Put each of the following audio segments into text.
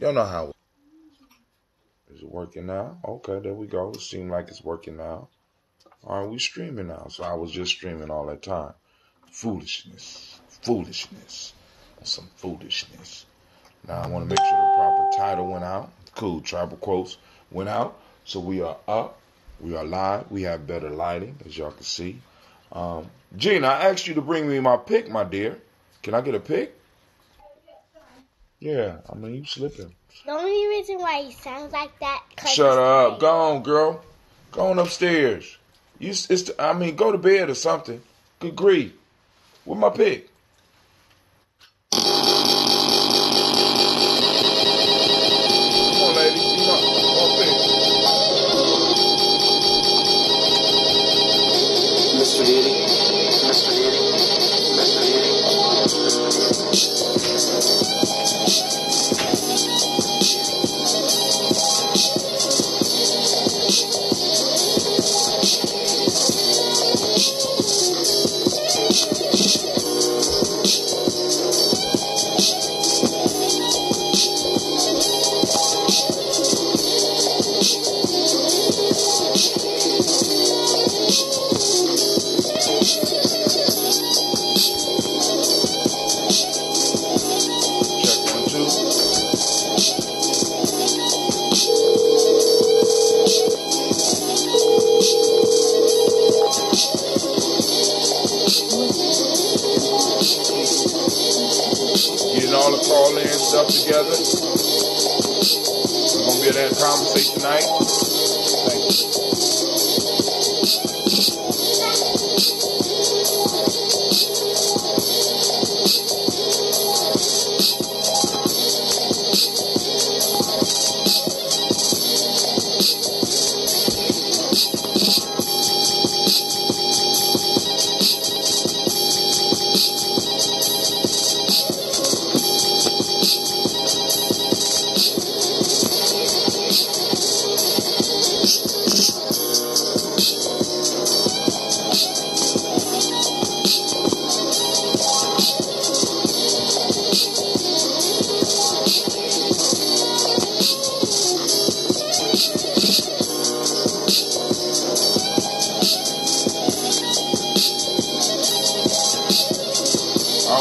Y'all know how. Is it working now? Okay, there we go. It seems like it's working now. All right, we streaming now. So I was just streaming all that time. Foolishness. Foolishness. Some foolishness. Now I want to make sure the proper title went out. Cool. Tribal quotes went out. So we are up. We are live. We have better lighting, as y'all can see. Gina, I asked you to bring me my pick, my dear. Can I get a pick? Yeah, I mean, you slipping. The only reason why he sounds like that. Shut up. Go on, girl. Go on upstairs. Go to bed or something. Good grief. Where's my pick? Come on, lady. Come on pick. Mr. Diddy. Mr. Diddy. Mr. Diddy. Stuff together. We're gonna be able to have a conversation tonight. Thank you.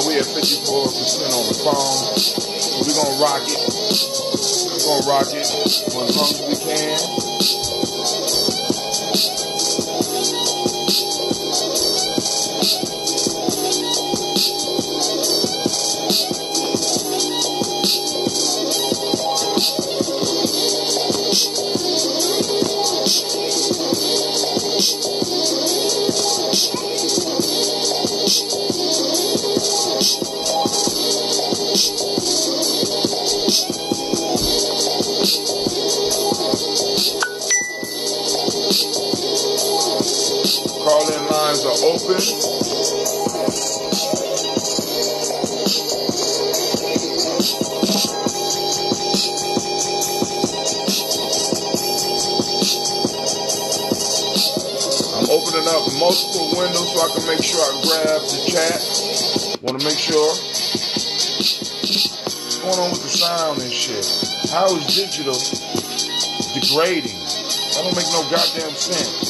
We at 54% on the phone. So we're going to rock it. We're going to rock it for as long as we can. Call-in lines are open. I'm opening up multiple windows so I can make sure I grab the chat. Want to make sure. What's going on with the sound and shit? How is digital degrading? That don't make no goddamn sense.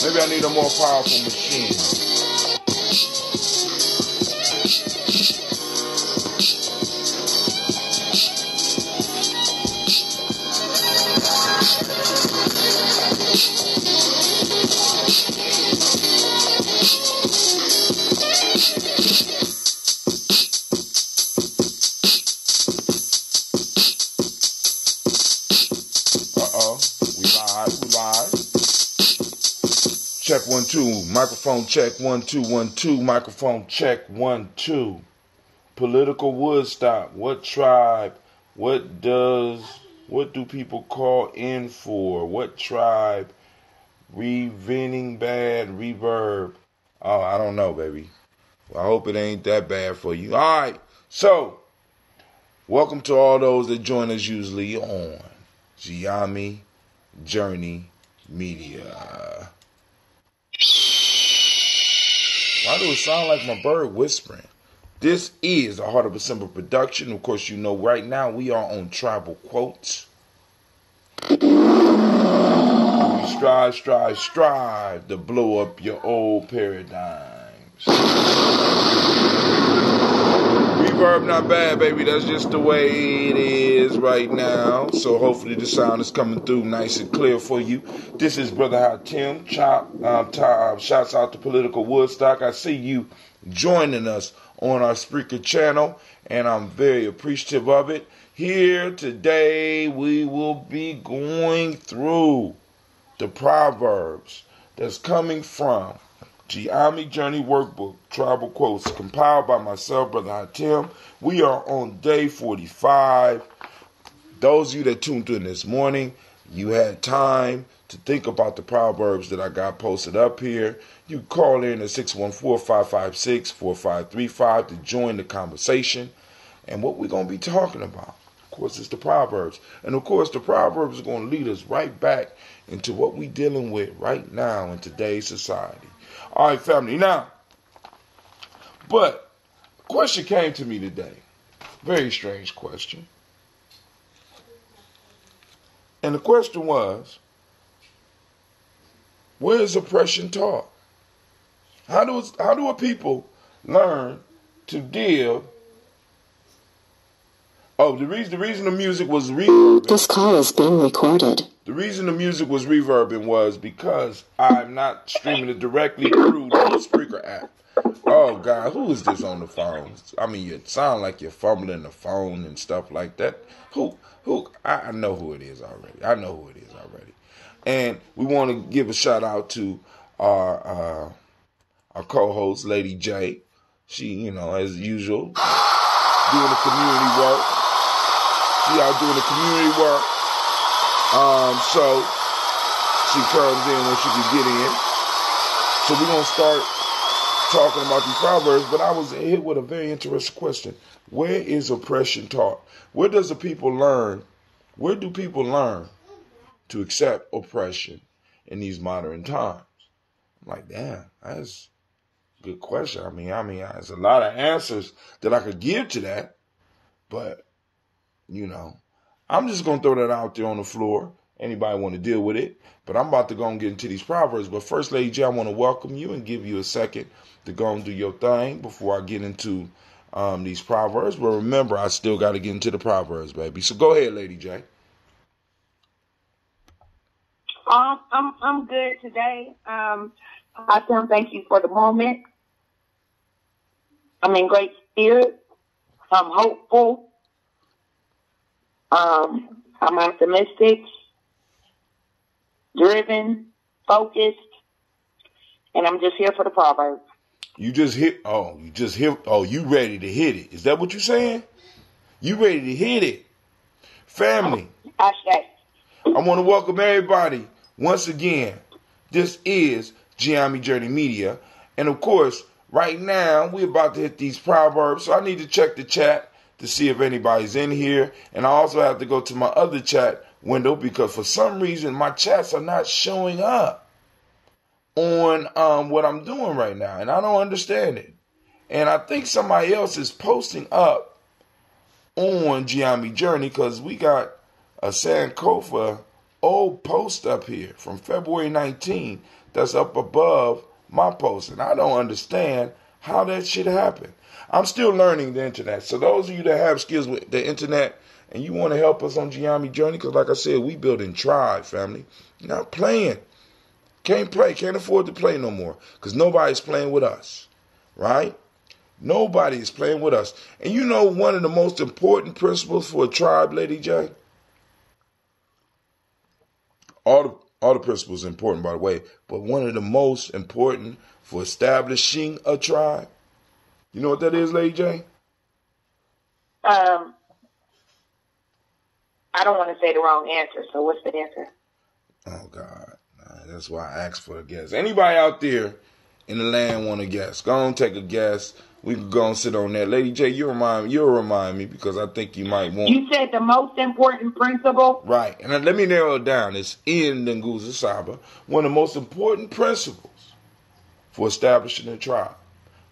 Maybe I need a more powerful machine. We live. Check 1 2. Microphone check 1 2 1 2. Microphone check 1 2. Political Woodstock. What tribe? What do people call in for? What tribe? Reventing bad reverb. Oh, I don't know, baby. Well, I hope it ain't that bad for you. All right. So, welcome to all those that join us usually on Gye-Nyame Journey Media. Why do it sound like my bird whispering? This is a Heart of December production. Of course, you know right now we are on Tribal Quotes. We strive to blow up your old paradigms. Reverb not bad, baby. That's just the way it is right now. So hopefully the sound is coming through nice and clear for you. This is Brother Hot Tim. Shouts out to Political Woodstock. I see you joining us on our Spreaker channel, and I'm very appreciative of it. Here today we will be going through the Proverbs that's coming from Gye-Nyame Journey Workbook, Tribal Quotes, compiled by myself, Brother Hatim. We are on day 45. Those of you that tuned in this morning, you had time to think about the Proverbs that I got posted up here. You call in at 614-556-4535 to join the conversation. And what we're going to be talking about, of course, is the Proverbs. And of course, the Proverbs are going to lead us right back into what we're dealing with right now in today's society. All right, family. Now, but a question came to me today. Very strange question. And the question was, where is oppression taught? How do a people learn to deal? Oh, the reason the music was reverbing. This call is being recorded. The reason the music was reverbing was because I'm not streaming it directly through the Spreaker app. Oh, God, who is this on the phone? I mean, you sound like you're fumbling the phone and stuff like that. Who? I know who it is already. And we want to give a shout out to our co-host, Lady J. She, as usual, doing the community work. She out doing the community work. So she comes in when she can get in. So we're going to start talking about these Proverbs, but I was hit with a very interesting question. Where is oppression taught? Where do people learn to accept oppression in these modern times? I'm like, damn, that's a good question. I mean, there's a lot of answers that I could give to that, but, I'm just going to throw that out there on the floor. Anybody want to deal with it? But I'm about to go and get into these Proverbs. But first, Lady J, I want to welcome you and give you a second to go and do your thing before I get into these Proverbs. But remember, I still got to get into the Proverbs, baby. So go ahead, Lady J. I'm good today. Awesome. Thank you for the moment. I'm in great spirits. I'm hopeful. I'm optimistic, driven, focused, and I'm just here for the Proverbs. You ready to hit it. Is that what you're saying? You ready to hit it. Family. I want to welcome everybody once again. This is Gye-Nyame Journey Media. And of course, right now, we're about to hit these Proverbs. So I need to check the chat to see if anybody's in here. And I also have to go to my other chat window because for some reason my chats are not showing up on what I'm doing right now. And I don't understand it. And I think somebody else is posting up on Gye-Nyame Journey because we got a Sankofa old post up here from February 19 that's up above my post. And I don't understand how that shit happened. I'm still learning the internet. So those of you that have skills with the internet and you want to help us on Gye-Nyame Journey, because like I said, we building tribe, family. Not playing. Can't afford to play no more because nobody's playing with us, right? Nobody is playing with us. And you know one of the most important principles for a tribe, Lady J? All the principles are important, by the way, but one of the most important for establishing a tribe, you know what that is, Lady J? I don't want to say the wrong answer, so what's the answer? Oh, God. That's why I asked for a guess. Anybody out there in the land want to guess? Go on, take a guess. We can go and sit on that. Lady J, you'll remind me because I think you might want. You said the most important principle? Right. And let me narrow it down. It's in the Nguza Saba. One of the most important principles for establishing a tribe,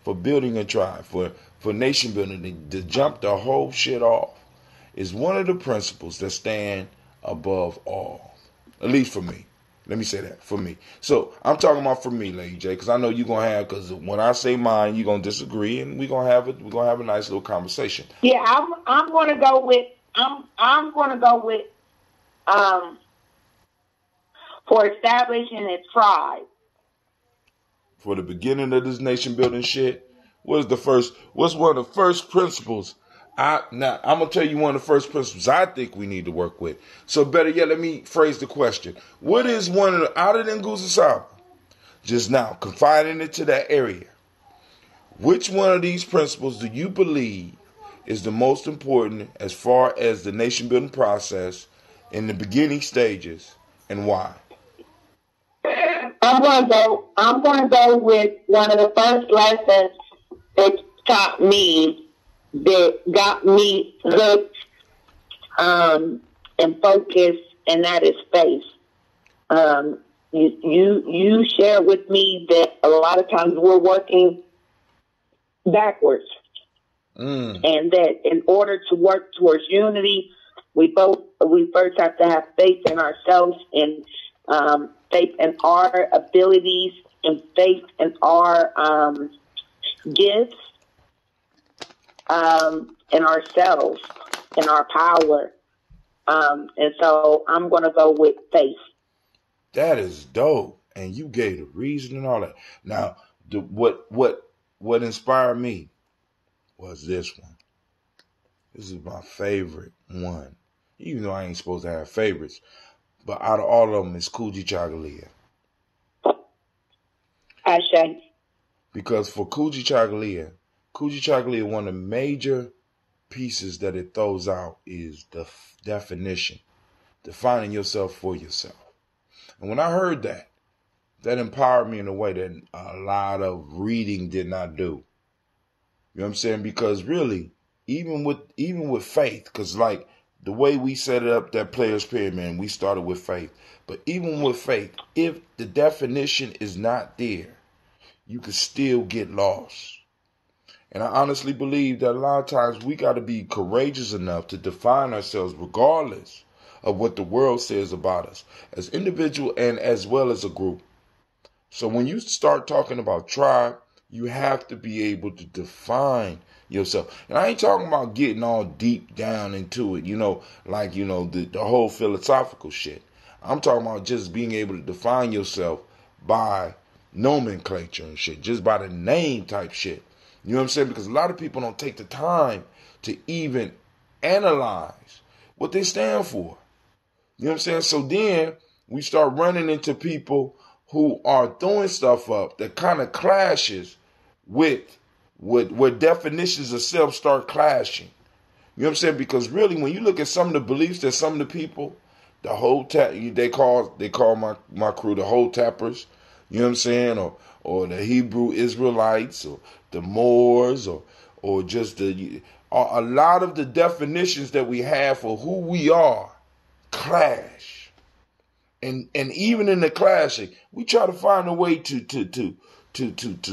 for building a tribe, for for nation building to jump the whole shit off is one of the principles that stand above all. At least for me. Let me say that, for me. So, I'm talking about for me, Lady J, because I know you're going to have, because when I say mine, you're going to disagree, and we're going to have a nice little conversation. Yeah, I'm going to go with, for establishing a tribe. For the beginning of this nation building shit, what's one of the first principles? I'm going to tell you one of the first principles I think we need to work with. So better yet, let me phrase the question. What is one of the, other than Guzasaba, just now, confining it to that area, which one of these principles do you believe is the most important as far as the nation building process in the beginning stages, and why? I'm going to go with one of the first lessons that taught me, that got me hooked and focused, and that is faith. You shared with me that a lot of times we're working backwards, and that in order to work towards unity, we first have to have faith in ourselves, and faith in our abilities, and faith in our gifts, in ourselves, in our power. And so I'm going to go with faith. That is dope. And you gave the reason and all that. Now, what inspired me was this one. This is my favorite one. Even though I ain't supposed to have favorites. But out of all of them, it's Kuji Chagalia. Ashe. Because for Kuji Chagalia, one of the major pieces that it throws out is the definition. Defining yourself for yourself. And when I heard that empowered me in a way that a lot of reading did not do. You know what I'm saying? Because really, even with faith, because like the way we set it up, that player's pyramid, we started with faith. But even with faith, if the definition is not there, you can still get lost. And I honestly believe that a lot of times we got to be courageous enough to define ourselves regardless of what the world says about us as individual and as well as a group. So when you start talking about tribe, you have to be able to define yourself. And I ain't talking about getting all deep down into it, the whole philosophical shit. I'm talking about just being able to define yourself by nomenclature and shit, just by the name type shit. You know what I'm saying? Because a lot of people don't take the time to even analyze what they stand for. You know what I'm saying? So then we start running into people who are throwing stuff up that kind of clashes with where definitions of self start clashing. You know what I'm saying? Because really, when you look at some of the beliefs that some of the people, the whole they call my crew the whole tappers. You know what I'm saying? Or the Hebrew Israelites, or the Moors, or just a lot of the definitions that we have for who we are clash. And even in the clashing, we try to find a way to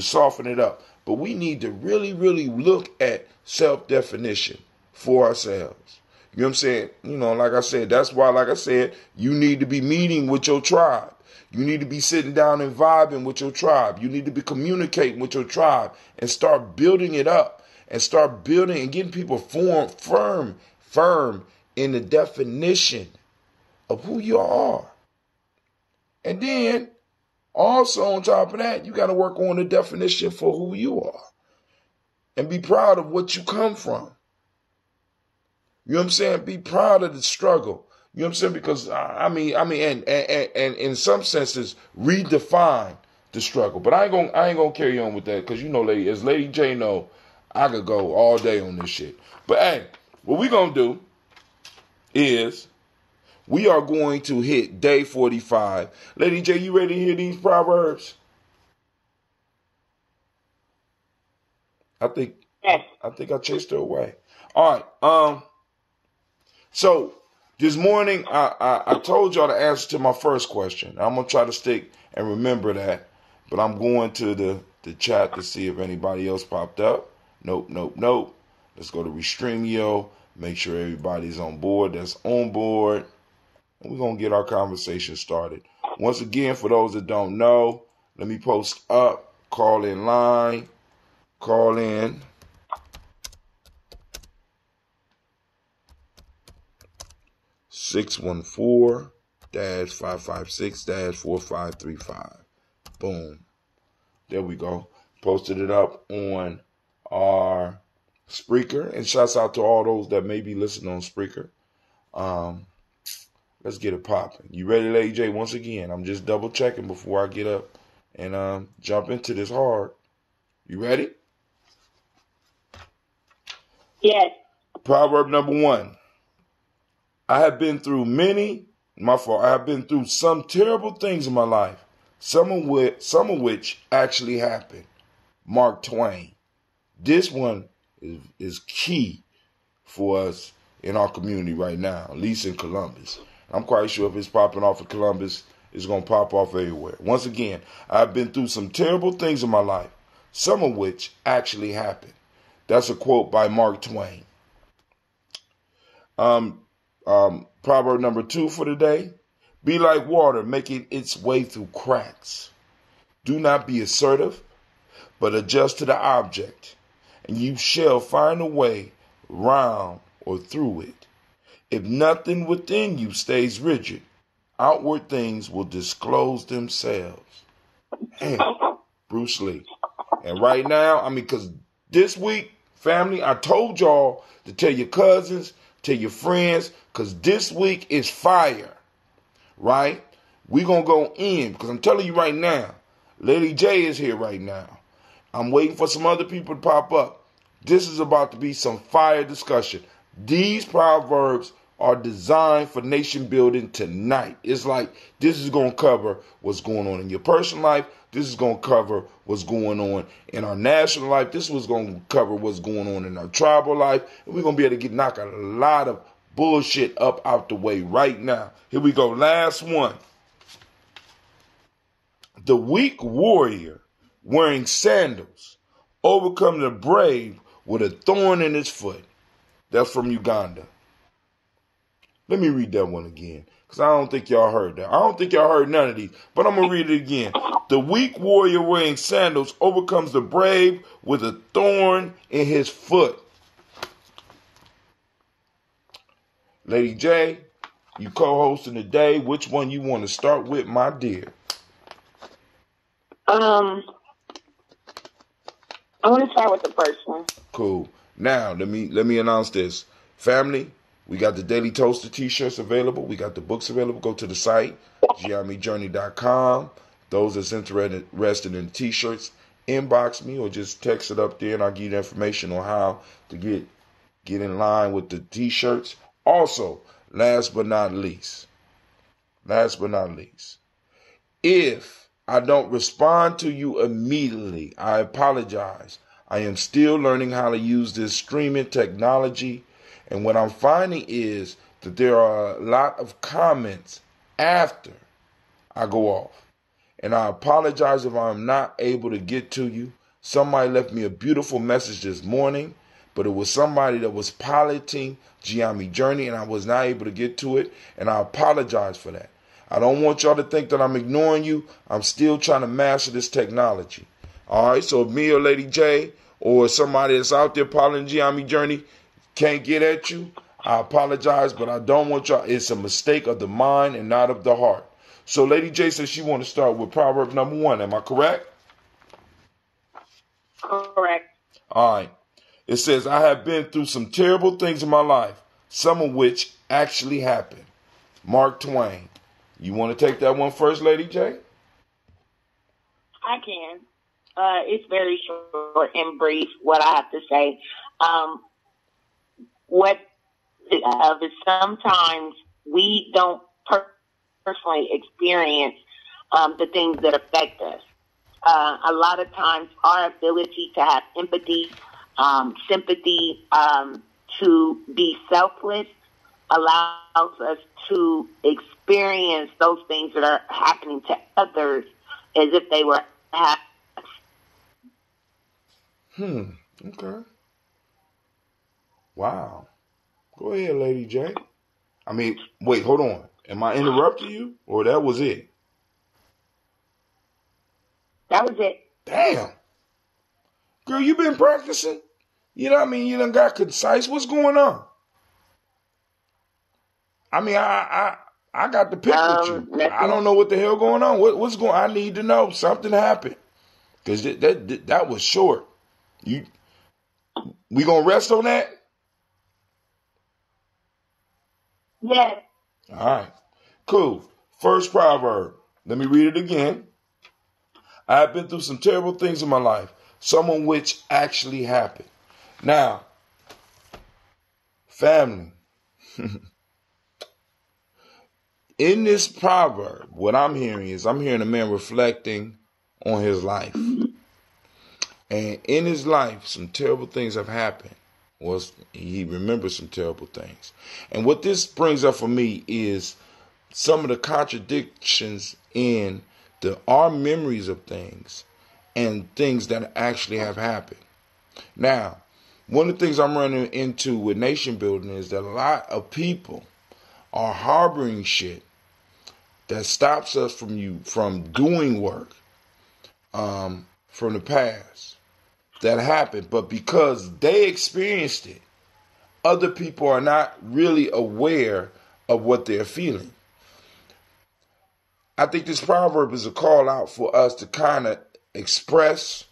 soften it up. But we need to really, really look at self-definition for ourselves. You know what I'm saying? Like I said, that's why, like I said, you need to be meeting with your tribe. You need to be sitting down and vibing with your tribe. You need to be communicating with your tribe and start building it up and start building and getting people firm in the definition of who you are. And then also on top of that, you got to work on the definition for who you are and be proud of what you come from. You know what I'm saying? Be proud of the struggle. You know what I'm saying? Because and in some senses redefine the struggle. But I ain't gonna carry on with that because as Lady J know, I could go all day on this shit. But hey, what we gonna do is we are going to hit day 45. Lady J, you ready to hear these proverbs? I think I chased her away. All right. So this morning, I told y'all the answer to my first question. I'm going to try to stick and remember that. But I'm going to the chat to see if anybody else popped up. Nope, nope, nope. Let's go to Restreamio. Make sure everybody's on board that's on board. And we're going to get our conversation started. Once again, for those that don't know, let me post up, call in line, call in. (614-556-4535). Boom. There we go. Posted it up on our Spreaker. And shouts out to all those that may be listening on Spreaker. Let's get it popping. You ready, Lady J? Once again, I'm just double checking before I get up and jump into this hard. You ready? Yes. Proverb number 1. I have been through I have been through some terrible things in my life, some of which actually happened. Mark Twain. This one is key for us in our community right now, at least in Columbus. I'm quite sure if it's popping off in Columbus, it's going to pop off everywhere. Once again, I've been through some terrible things in my life, some of which actually happened. That's a quote by Mark Twain. Proverb number 2 for today. Be like water making its way through cracks. Do not be assertive, but adjust to the object, and you shall find a way round or through it. If nothing within you stays rigid, outward things will disclose themselves. Hey, Bruce Lee. And right now, because this week, family, I told y'all to tell your cousins, tell your friends, because this week is fire, right? We're going to go in, because I'm telling you right now, Lady J is here right now. I'm waiting for some other people to pop up. This is about to be some fire discussion. These proverbs are designed for nation building tonight. It's like this is going to cover what's going on in your personal life. This is going to cover what's going on in our national life. This was going to cover what's going on in our tribal life. And we're going to be able to knock a lot of bullshit up out the way right now. Here we go. Last one. The weak warrior wearing sandals overcome the brave with a thorn in his foot. That's from Uganda. Let me read that one again, because I don't think y'all heard that. I don't think y'all heard none of these, but I'm going to read it again. The weak warrior wearing sandals overcomes the brave with a thorn in his foot. Lady J, you co-hosting today. Which one you want to start with, my dear? I want to start with the first one. Cool. Now, let me announce this. Family, we got the Daily Toaster t-shirts available. We got the books available. Go to the site, Gye-Nyame.com. Those that's interested in the t-shirts, inbox me or just text it up there, and I'll give you the information on how to get in line with the t-shirts. Also, last but not least, if I don't respond to you immediately, I apologize. I am still learning how to use this streaming technology. And what I'm finding is that there are a lot of comments after I go off. And I apologize if I'm not able to get to you. Somebody left me a beautiful message this morning, but it was somebody that was piloting Gye-Nyame Journey, and I was not able to get to it. And I apologize for that. I don't want y'all to think that I'm ignoring you. I'm still trying to master this technology. All right, so if me or Lady J or somebody that's out there piloting Gye-Nyame Journey can't get at you, I apologize, but I don't want y'all. It's a mistake of the mind and not of the heart. So Lady J says she want to start with Proverb number 1. Am I correct? Correct. All right. It says, I have been through some terrible things in my life, some of which actually happened. Mark Twain. You want to take that one first, Lady J? I can. It's very short and brief what I have to say. Sometimes we don't personally experience the things that affect us. A lot of times our ability to have empathy, sympathy, to be selfless allows us to experience those things that are happening to others as if they were happening. Okay. Wow. Go ahead, Lady J. I mean, wait, hold on. Am I interrupting you? Or that was it? That was it. Damn. Girl, you been practicing? You know what I mean? You done got concise. What's going on? I mean, I got the pick with you. Nothing. I don't know what the hell going on. What's going on? I need to know. Something happened. Because that was short. We gonna rest on that? Yes. All right. Cool. First proverb. Let me read it again. I have been through some terrible things in my life, some of which actually happened. Now, family, in this proverb, what I'm hearing a man reflecting on his life. And in his life, some terrible things have happened. He remembers some terrible things. And what this brings up for me is some of the contradictions in our memories of things and things that actually have happened. Now, one of the things I'm running into with nation building is that a lot of people are harboring shit that stops us from doing work from the past that happened. But because they experienced it, other people are not really aware of what they're feeling. I think this proverb is a call out for us to kind of express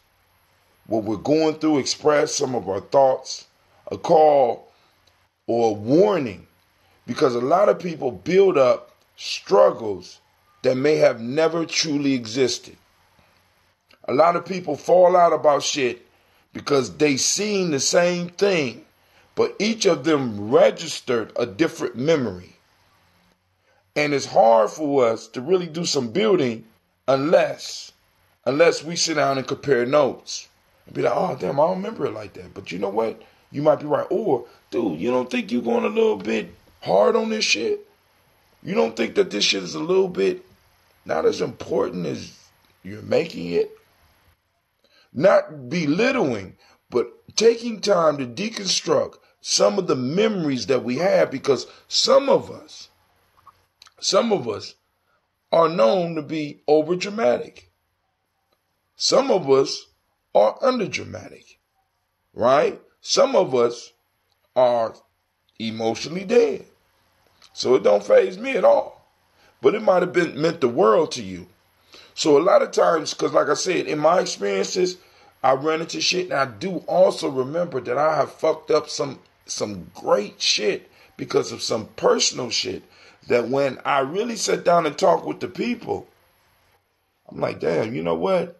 what we're going through, express some of our thoughts, a call or a warning, because a lot of people build up struggles that may have never truly existed. A lot of people fall out about shit because they seen the same thing, but each of them registered a different memory. And it's hard for us to really do some building unless we sit down and compare notes and be like, oh, damn, I don't remember it like that. But you know what? You might be right. Or, dude, you don't think you're going a little bit hard on this shit? You don't think that this shit is a little bit not as important as you're making it? Not belittling, but taking time to deconstruct some of the memories that we have, because some of us are known to be over dramatic. Some of us are under dramatic, right? Some of us are emotionally dead. So it don't faze me at all. But it might have meant the world to you. So a lot of times, because like I said, in my experiences, I run into shit, and I do also remember that I have fucked up some great shit because of some personal shit that when I really sat down and talked with the people, I'm like, damn, you know what?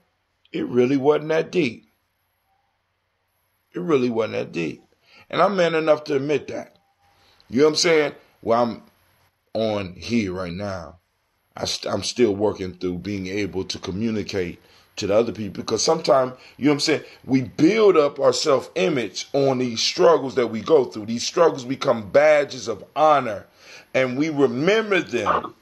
It really wasn't that deep. It really wasn't that deep. And I'm man enough to admit that. You know what I'm saying? Well, I'm on here right now. I'm still working through being able to communicate to the other people, because sometimes, you know what I'm saying, we build up our self-image on these struggles that we go through. These struggles become badges of honor, and we remember them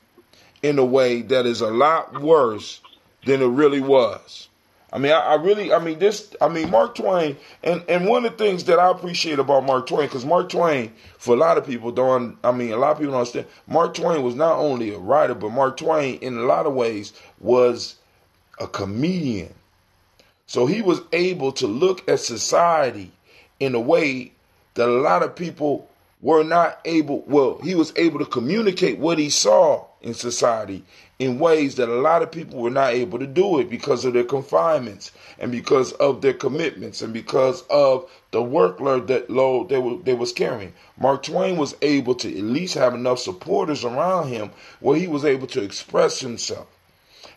in a way that is a lot worse than it really was. I mean, Mark Twain, and one of the things that I appreciate about Mark Twain, because Mark Twain, for a lot of people a lot of people don't understand, Mark Twain was not only a writer, but Mark Twain, in a lot of ways, was a comedian. So he was able to look at society in a way that a lot of people were not able. Well, he was able to communicate what he saw in society in ways that a lot of people were not able to do it because of their confinements and because of their commitments and because of the workload they was carrying. Mark Twain was able to at least have enough supporters around him where he was able to express himself.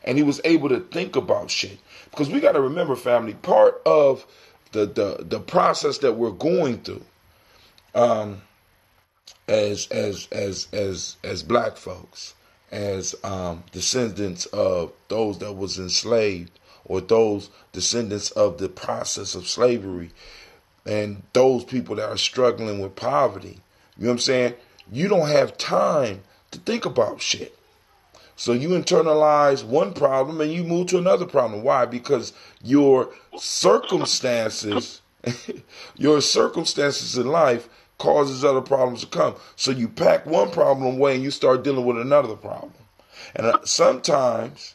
And he was able to think about shit. Because we got to remember, family, part of the process that we're going through as black folks, as descendants of those that was enslaved, or those descendants of the process of slavery, and those people that are struggling with poverty. You know what I'm saying? You don't have time to think about shit. So you internalize one problem and you move to another problem. Why? Because your circumstances in life causes other problems to come. So you pack one problem away and you start dealing with another problem. And sometimes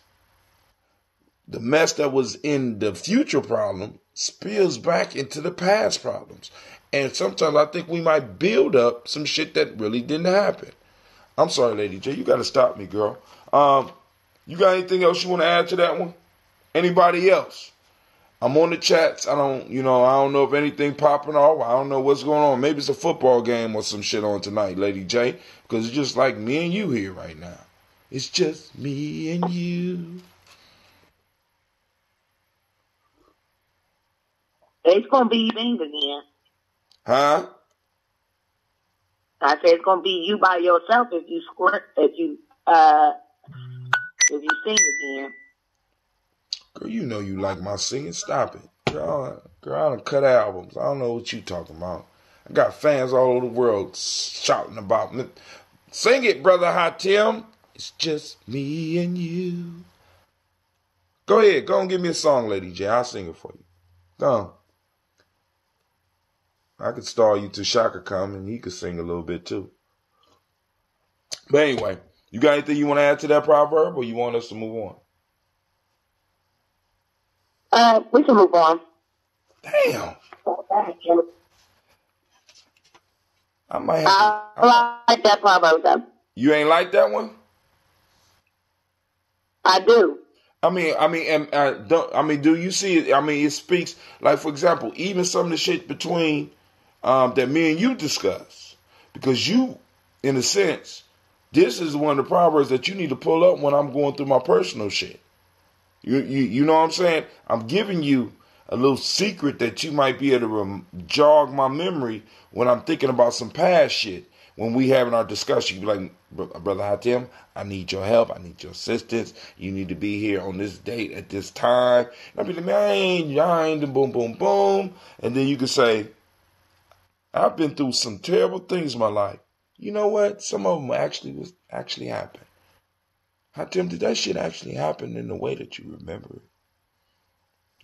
the mess that was in the future problem spills back into the past problems. And sometimes I think we might build up some shit that really didn't happen. I'm sorry, Lady J. You got to stop me, girl. You got anything else you want to add to that one? Anybody else? I'm on the chats. I don't know if anything popping off. I don't know what's going on. Maybe it's a football game or some shit on tonight, Lady J. Because it's just like me and you here right now. It's just me and you. It's gonna be things again. Huh? I said it's gonna be you by yourself if you sing again. Girl, you know you like my singing. Stop it. Girl, I done cut albums. I don't know what you talking about. I got fans all over the world shouting about me. Sing it, Brother Hatim. It's just me and you. Go ahead. Go and give me a song, Lady J. I'll sing it for you. Go on. I could stall you till Shaka come and he could sing a little bit too. But anyway, you got anything you want to add to that proverb or you want us to move on? We can move on. Damn. I might have to. I like that proverb though. You ain't like that one? I do. Do you see it? It speaks, like, for example, even some of the shit between that me and you discuss. Because you, in a sense, this is one of the proverbs that you need to pull up when I'm going through my personal shit. You know what I'm saying? I'm giving you a little secret that you might be able to jog my memory when I'm thinking about some past shit. When we having our discussion, you be like, Brother Hatim, I need your help. I need your assistance. You need to be here on this date at this time. And I'll be like, man, I ain't, boom, boom, boom. And then you can say, I've been through some terrible things in my life. You know what? Some of them actually happened. Hatim, did that shit actually happen in the way that you remember it?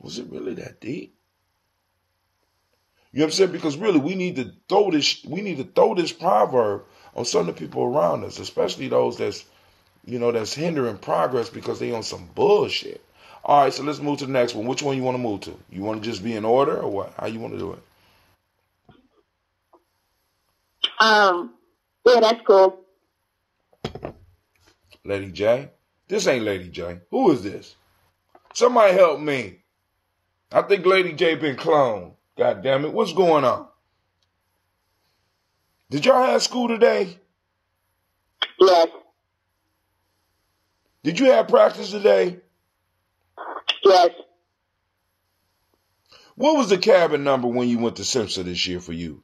Was it really that deep? You know what I'm saying? Because really, we need to throw this proverb on some of the people around us, especially those that's hindering progress because they on some bullshit. All right, so let's move to the next one. Which one you want to move to? You want to just be in order or what? How you want to do it? Yeah, that's cool. Lady J? This ain't Lady J. Who is this? Somebody help me. I think Lady J been cloned. God damn it. What's going on? Did y'all have school today? Yes. Did you have practice today? Yes. What was the cabin number when you went to Simpson this year for you?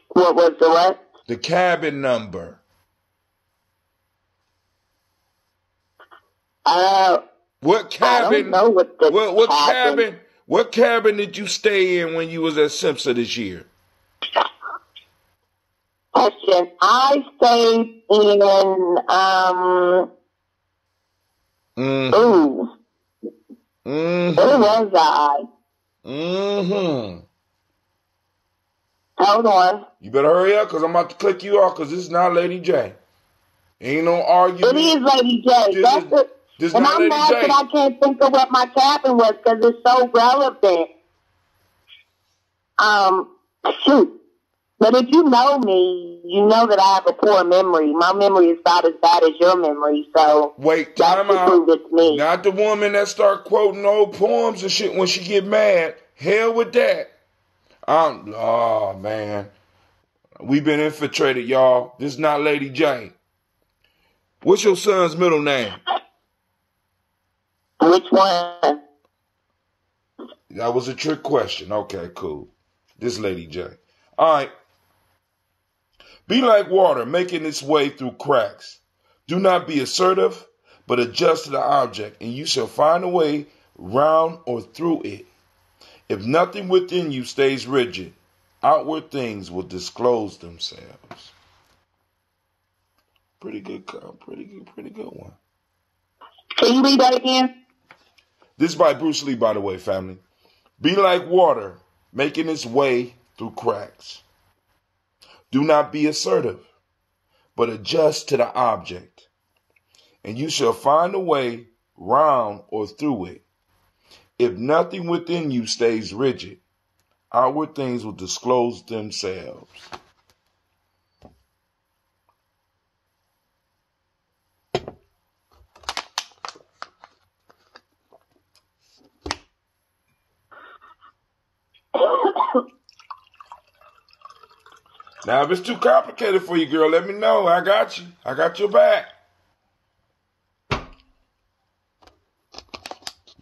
What was the what? The cabin number. What cabin? I don't know what the cabin. What cabin did you stay in when you was at Simpson this year? Question. I stayed in Ooh. Where was I? Hold on. You better hurry up because I'm about to click you off because this is not Lady J. Ain't no argument. It is Lady J. And I'm mad that I can't think of what my cabin was because it's so relevant. Shoot. But if you know me, you know that I have a poor memory. My memory is about as bad as your memory, so wait, time out. Not the woman that start quoting old poems and shit when she get mad. Hell with that. Oh man. We've been infiltrated, y'all. This is not Lady J. What's your son's middle name? Which one? That was a trick question. Okay, cool. This Lady J. All right. Be like water making its way through cracks. Do not be assertive, but adjust to the object, and you shall find a way round or through it. If nothing within you stays rigid, outward things will disclose themselves. Pretty good one. Can you read that again? This is by Bruce Lee, by the way, family. Be like water making its way through cracks. Do not be assertive, but adjust to the object, and you shall find a way round or through it. If nothing within you stays rigid, outward things will disclose themselves. Now, if it's too complicated for you, girl, let me know. I got you. I got your back. You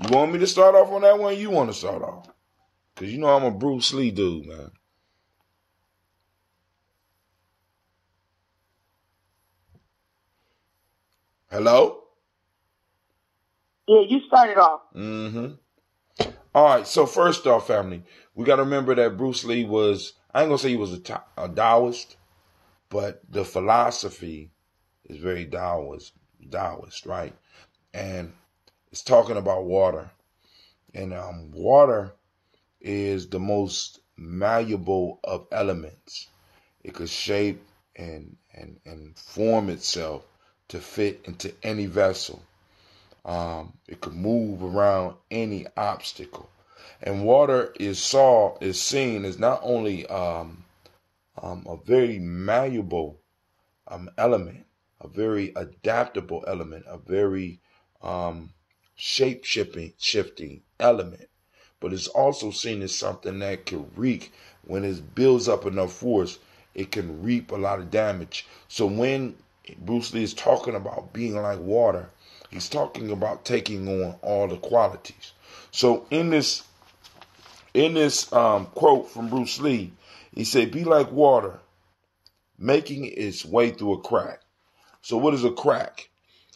want me to start off on that one? You want to start off? Because you know I'm a Bruce Lee dude, man. Hello? Yeah, you started off. Mm-hmm. All right, so first off, family, we got to remember that Bruce Lee was, I ain't going to say he was a Taoist, but the philosophy is very Taoist, right? And it's talking about water. And water is the most malleable of elements. It could shape and form itself to fit into any vessel. It could move around any obstacle. And water is seen as not only a very malleable element, a very adaptable element, a very shape-shifting element, but it's also seen as something that can wreak when it builds up enough force. It can reap a lot of damage. So when Bruce Lee is talking about being like water, he's talking about taking on all the qualities. So in this quote from Bruce Lee, he said, "Be like water, making its way through a crack." So what is a crack?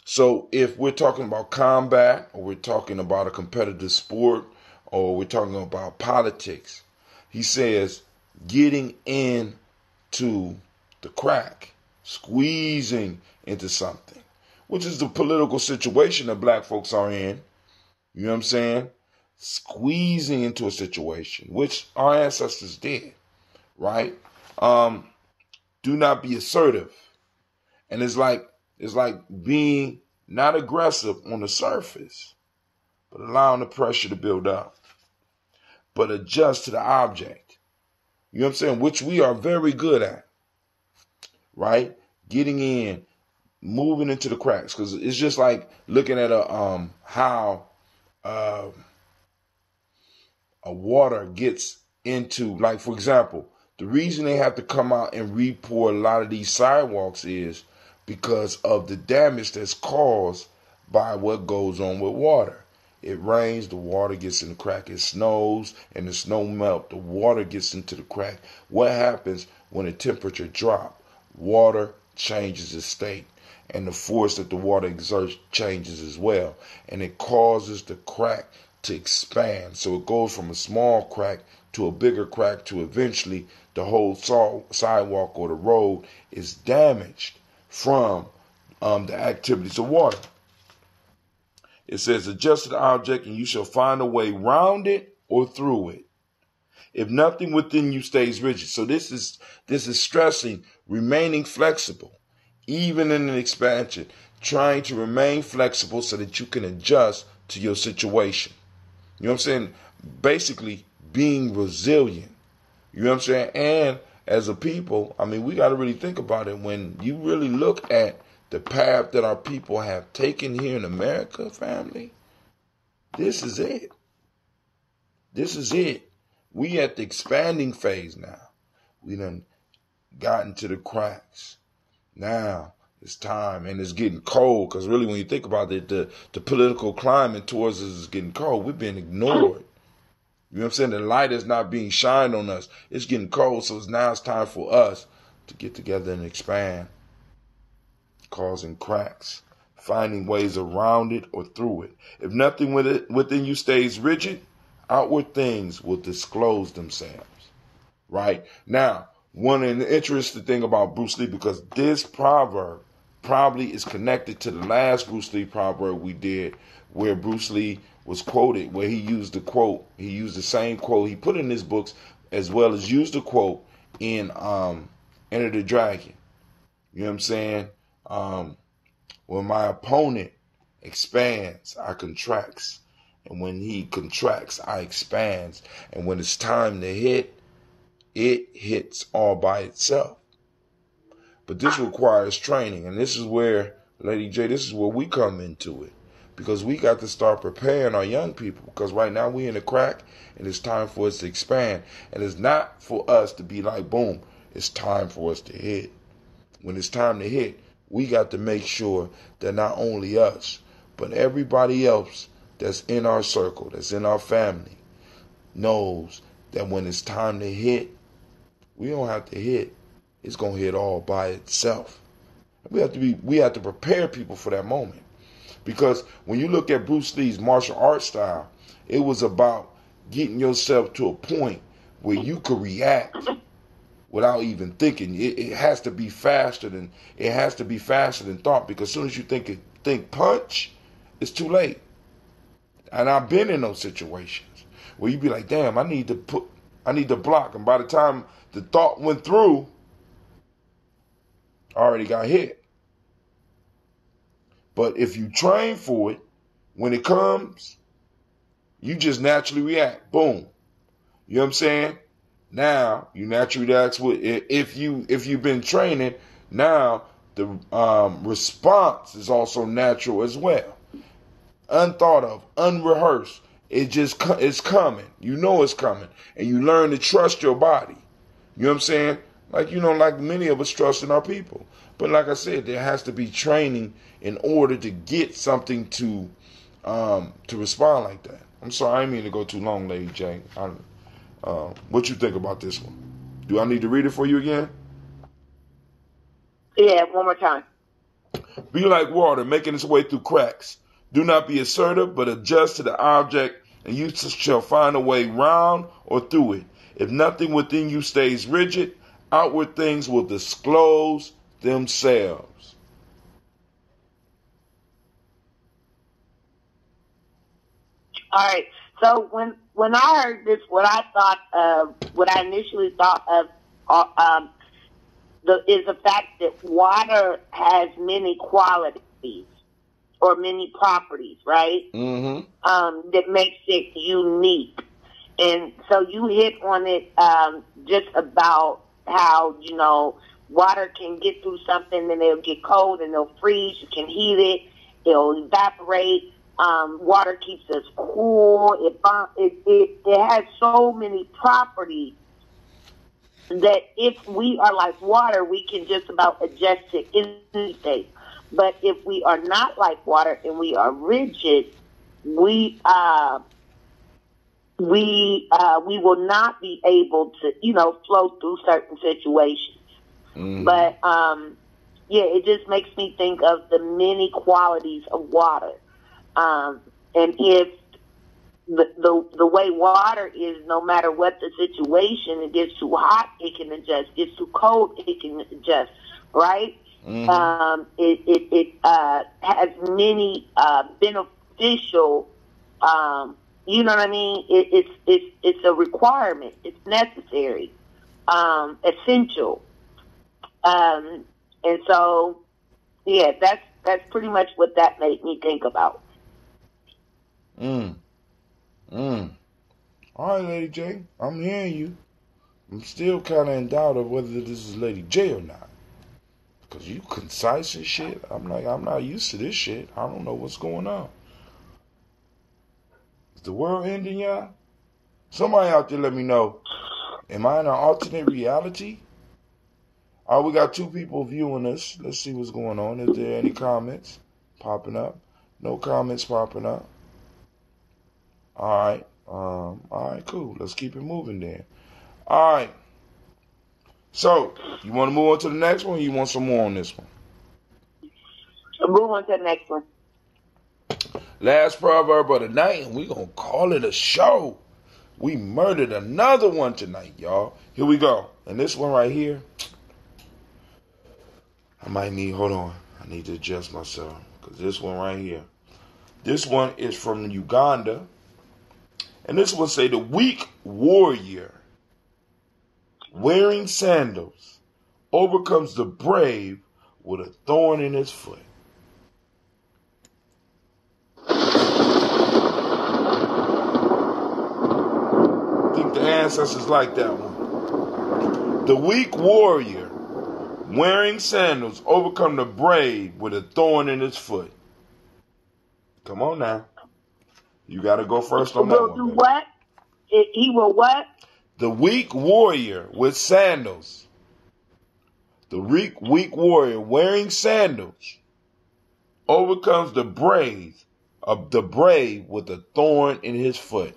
So if we're talking about combat, or we're talking about a competitive sport, or we're talking about politics, he says getting into the crack, squeezing into something, which is the political situation that black folks are in. You know what I'm saying? Squeezing into a situation, which our ancestors did, right? Do not be assertive. And it's like being not aggressive on the surface, but allowing the pressure to build up. But adjust to the object. You know what I'm saying? Which we are very good at, right? Getting in, moving into the cracks, because it's just like looking at how a water gets into, like, for example, the reason they have to come out and re-pour a lot of these sidewalks is because of the damage that's caused by what goes on with water. It rains, the water gets in the crack. It snows, and the snow melts. The water gets into the crack. What happens when the temperature drops? Water changes its state, and the force that the water exerts changes as well, and it causes the crack to expand. So it goes from a small crack to a bigger crack to eventually the whole sidewalk or the road is damaged from the activities of water. It says, adjust to the object and you shall find a way round it or through it. If nothing within you stays rigid. So this is stressing remaining flexible, even in an expansion, trying to remain flexible so that you can adjust to your situation. You know what I'm saying? Basically, being resilient. You know what I'm saying? And as a people, I mean, we got to really think about it. When you really look at the path that our people have taken here in America, family, this is it. This is it. We at the expanding phase now. We done gotten to the cracks. Now it's time, and it's getting cold, because really when you think about it, the political climate towards us is getting cold. We've been ignored. You know what I'm saying? The light is not being shined on us. It's getting cold, so now it's time for us to get together and expand, causing cracks, finding ways around it or through it. If nothing within you stays rigid, outward things will disclose themselves. Right? Now, one interesting thing about Bruce Lee, because this proverb probably is connected to the last Bruce Lee proverb we did, where Bruce Lee was quoted, where he used the same quote he put in his books, as well as use the quote in Enter the Dragon. You know what I'm saying? When my opponent expands, I contracts. And when he contracts, I expands. And when it's time to hit, it hits all by itself. But this requires training. And this is where, Lady J, this is where we come into it. Because we got to start preparing our young people. Because right now we in the crack and it's time for us to expand. And it's not for us to be like, boom, it's time for us to hit. When it's time to hit, we got to make sure that not only us, but everybody else that's in our circle, that's in our family, knows that when it's time to hit, we don't have to hit. It's going to hit all by itself. We have to prepare people for that moment. Because when you look at Bruce Lee's martial arts style, it was about getting yourself to a point where you could react without even thinking. It has to be faster than thought. Because as soon as you think punch, it's too late. And I've been in those situations where you be like, damn, I need to block. And by the time the thought went through, I already got hit. But if you train for it, when it comes, you just naturally react. Boom. You know what I'm saying? Now you naturally react with if you've been training. Now the response is also natural as well, unthought of, unrehearsed. It's coming. You know it's coming, and you learn to trust your body. You know what I'm saying? Like many of us trust in our people. But like I said, there has to be training in order to get something to respond like that. I'm sorry, I didn't mean to go too long, Lady J. What you think about this one? Do I need to read it for you again? Yeah, one more time. Be like water, making its way through cracks. Do not be assertive, but adjust to the object, and you shall find a way round or through it. If nothing within you stays rigid, outward things will disclose themselves. All right. So when I heard this, what I initially thought of, is the fact that water has many qualities or many properties, right? Mm-hmm. That makes it unique. And so you hit on it just about how, water can get through something and it'll get cold and it'll freeze. You can heat it. It'll evaporate. Water keeps us cool. It has so many properties that if we are like water, we can just about adjust to anything. But if we are not like water and we are rigid, we will not be able to, flow through certain situations. Mm-hmm. But, it just makes me think of the many qualities of water. And if the way water is, no matter what the situation, it gets too hot, it can adjust. It gets too cold, it can adjust, right? Mm-hmm. It has many beneficial, you know what I mean? It's a requirement. It's necessary, essential. And so, that's pretty much what that made me think about. All right, Lady J, I'm hearing you. I'm still kind of in doubt of whether this is Lady J or not. Because you concise and shit. I'm not used to this shit. I don't know what's going on. Is the world ending, y'all? Somebody out there let me know. Am I in an alternate reality? All right, we got 2 people viewing us. Let's see what's going on. Is there any comments popping up? No comments popping up. All right, cool. Let's keep it moving then. All right. So, you want to move on to the next one, or you want some more on this one? Move on to the next one. Last proverb of the night, and we're going to call it a show. We murdered another one tonight, y'all. Here we go. And this one right here, hold on. I need to adjust myself, because this one right here. This one is from Uganda. And this one say, the weak warrior wearing sandals, overcomes the brave with a thorn in his foot? I think the ancestors like that one. The weak warrior, wearing sandals, overcome the brave with a thorn in his foot. Come on now. You got to go first on that one. Will do what? He will what? The weak warrior with sandals. The weak warrior wearing sandals overcomes the brave with a thorn in his foot.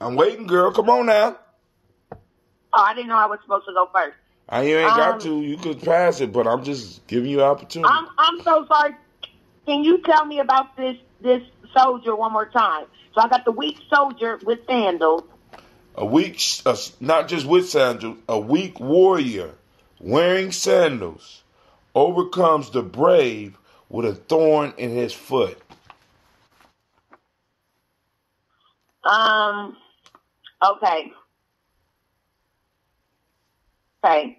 I'm waiting, girl. Come on now. Oh, I didn't know I was supposed to go first. You ain't got to. You could pass it, but I'm just giving you an opportunity. I'm so sorry. Can you tell me about this soldier one more time? So I got the weak soldier with sandals. Not just with sandals, a weak warrior wearing sandals overcomes the brave with a thorn in his foot. Okay. I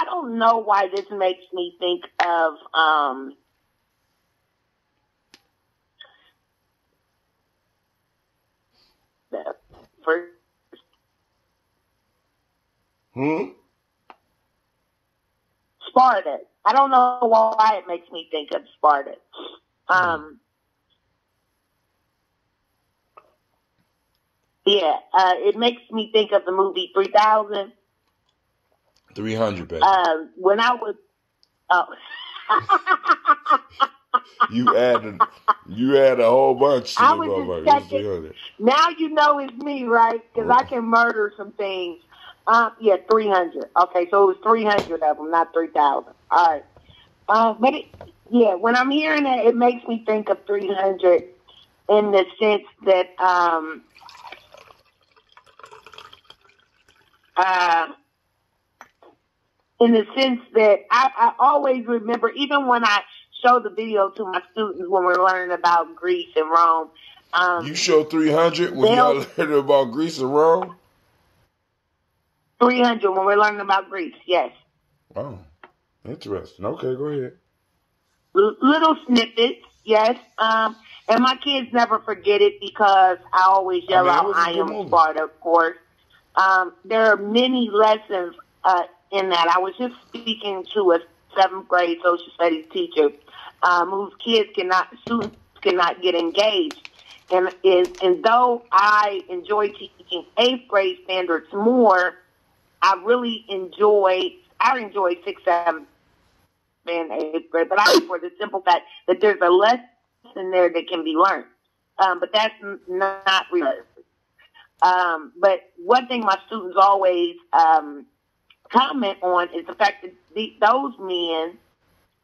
don't know why this makes me think of the first. Sparta. I don't know why it makes me think of Sparta. Yeah, it makes me think of the movie 3000. 300, baby. When I was, You add a whole bunch to I the was motherfucker. just It's checking. 300. Now you know it's me, right? Because I can murder some things. Yeah, 300. Okay, so it was 300 of them, not 3,000. All right. But when I'm hearing it, it makes me think of 300 in the sense that I always remember, even when I show the video to my students when we're learning about Greece and Rome. You show 300 when y'all learning about Greece and Rome? 300 when we're learning about Greece, yes. Oh, interesting. Okay, go ahead. Little snippets, yes. And my kids never forget it because I always yell out, I am Sparta, of course. There are many lessons in that. I was just speaking to a 7th grade social studies teacher whose students cannot get engaged. And though I enjoy teaching 8th grade standards more, I enjoy 6th, 7th, and 8th grade. But for the simple fact that there's a lesson there that can be learned. But that's not real. But one thing my students always comment on is the fact that those men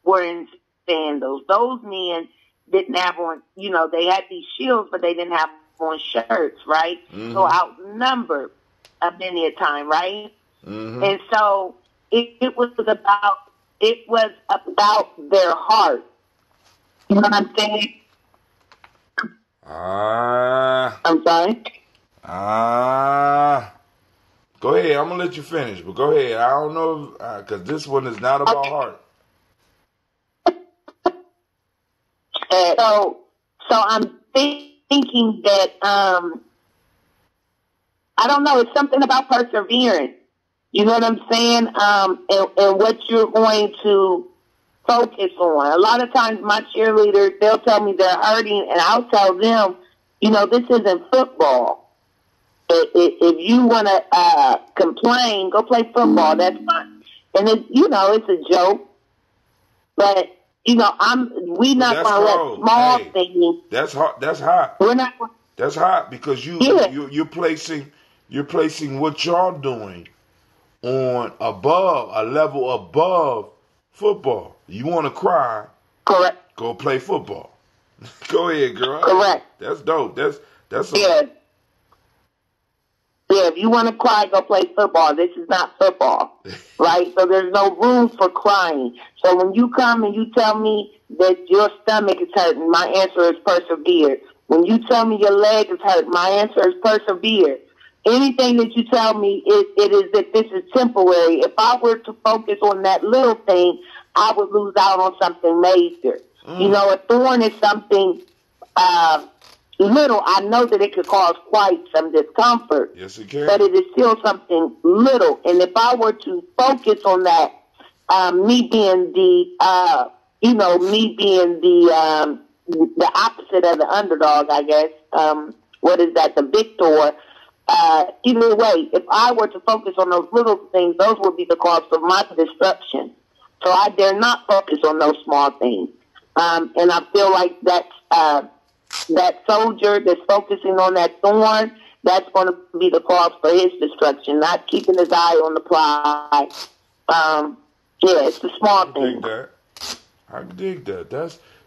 were in sandals. Those men didn't have on, they had these shields, but they didn't have on shirts, right? Mm-hmm. So outnumbered many a time, right? Mm-hmm. And so it was about their heart. You know what I'm saying? I'm sorry? Go ahead. I'm going to let you finish, but go ahead. I don't know, because this one is not about heart. So I'm thinking that, I don't know, it's something about perseverance. You know what I'm saying? And what you're going to focus on. A lot of times my cheerleaders, they'll tell me they're hurting, and I'll tell them, this isn't football. If you want to complain, go play football. That's fine. And it's a joke. But we not going to let small things. That's hot. That's hot. We're not. That's hot because you're placing what y'all doing on a level above football. You want to cry? Correct. Go play football. Go ahead, girl. Correct. That's dope. That's yeah. Yeah, if you want to cry, go play football. This is not football, right? So there's no room for crying. So when you come and you tell me that your stomach is hurting, my answer is persevere. When you tell me your leg is hurt, my answer is persevere. Anything that you tell me, it is that this is temporary. If I were to focus on that little thing, I would lose out on something major. You know, a thorn is something little. I know that it could cause quite some discomfort. Yes, it can. But it is still something little. And if I were to focus on that, me being the, the opposite of the underdog, I guess. What is that? The victor. Either way, if I were to focus on those little things, those would be the cause of my destruction. So I dare not focus on those small things. And I feel like that soldier that's focusing on that thorn, that's going to be the cause for his destruction, not keeping his eye on the prize. It's the small thing. I dig that.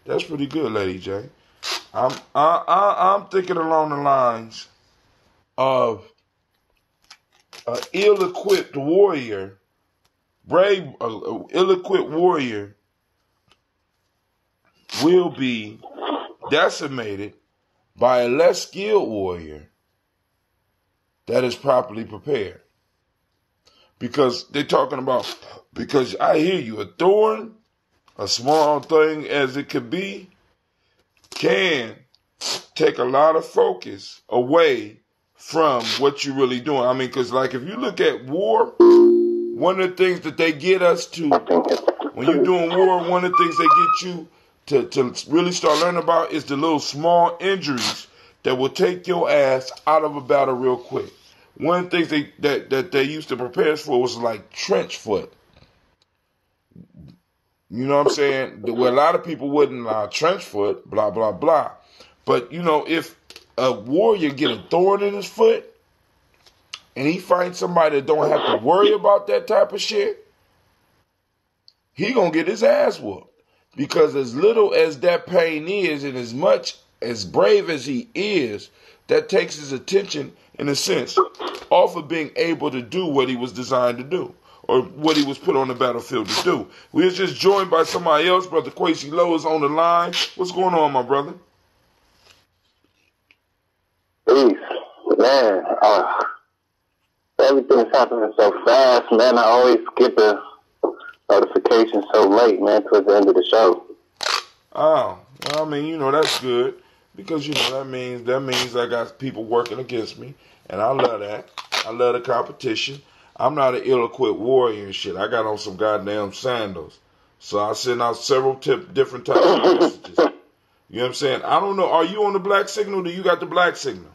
That's pretty good, Lady J. I'm thinking along the lines of an ill-equipped warrior, ill-equipped warrior will be decimated by a less skilled warrior that is properly prepared. Because they're talking about, because I hear you, a thorn, a small thing as it could be, can take a lot of focus away from what you're really doing. I mean, because like if you look at war, one of the things that they get us to, when you're doing war, one of the things they get you to really start learning about is the little small injuries that will take your ass out of a battle real quick. One of the things that they used to prepare us for was like trench foot. You know what I'm saying? Where a lot of people wouldn't trench foot, blah, blah, blah. But, you know, if a warrior get a thorn in his foot and he finds somebody that don't have to worry about that type of shit, he gonna get his ass whooped. Because as little as that pain is, and as much as brave as he is, that takes his attention, in a sense, off of being able to do what he was designed to do, or what he was put on the battlefield to do. We was just joined by somebody else. Brother Quasi Lowe is on the line. What's going on, my brother? Peace. Man, everything's happening so fast, man. I always get the notification so late, man, towards the end of the show. Oh, well, I mean, you know, that's good. Because, you know, that means I got people working against me. And I love that. I love the competition. I'm not an ill-equipped warrior and shit. I got on some goddamn sandals. So I send out several different types of messages. You know what I'm saying? I don't know. Are you on the black signal? Do you got the black signal?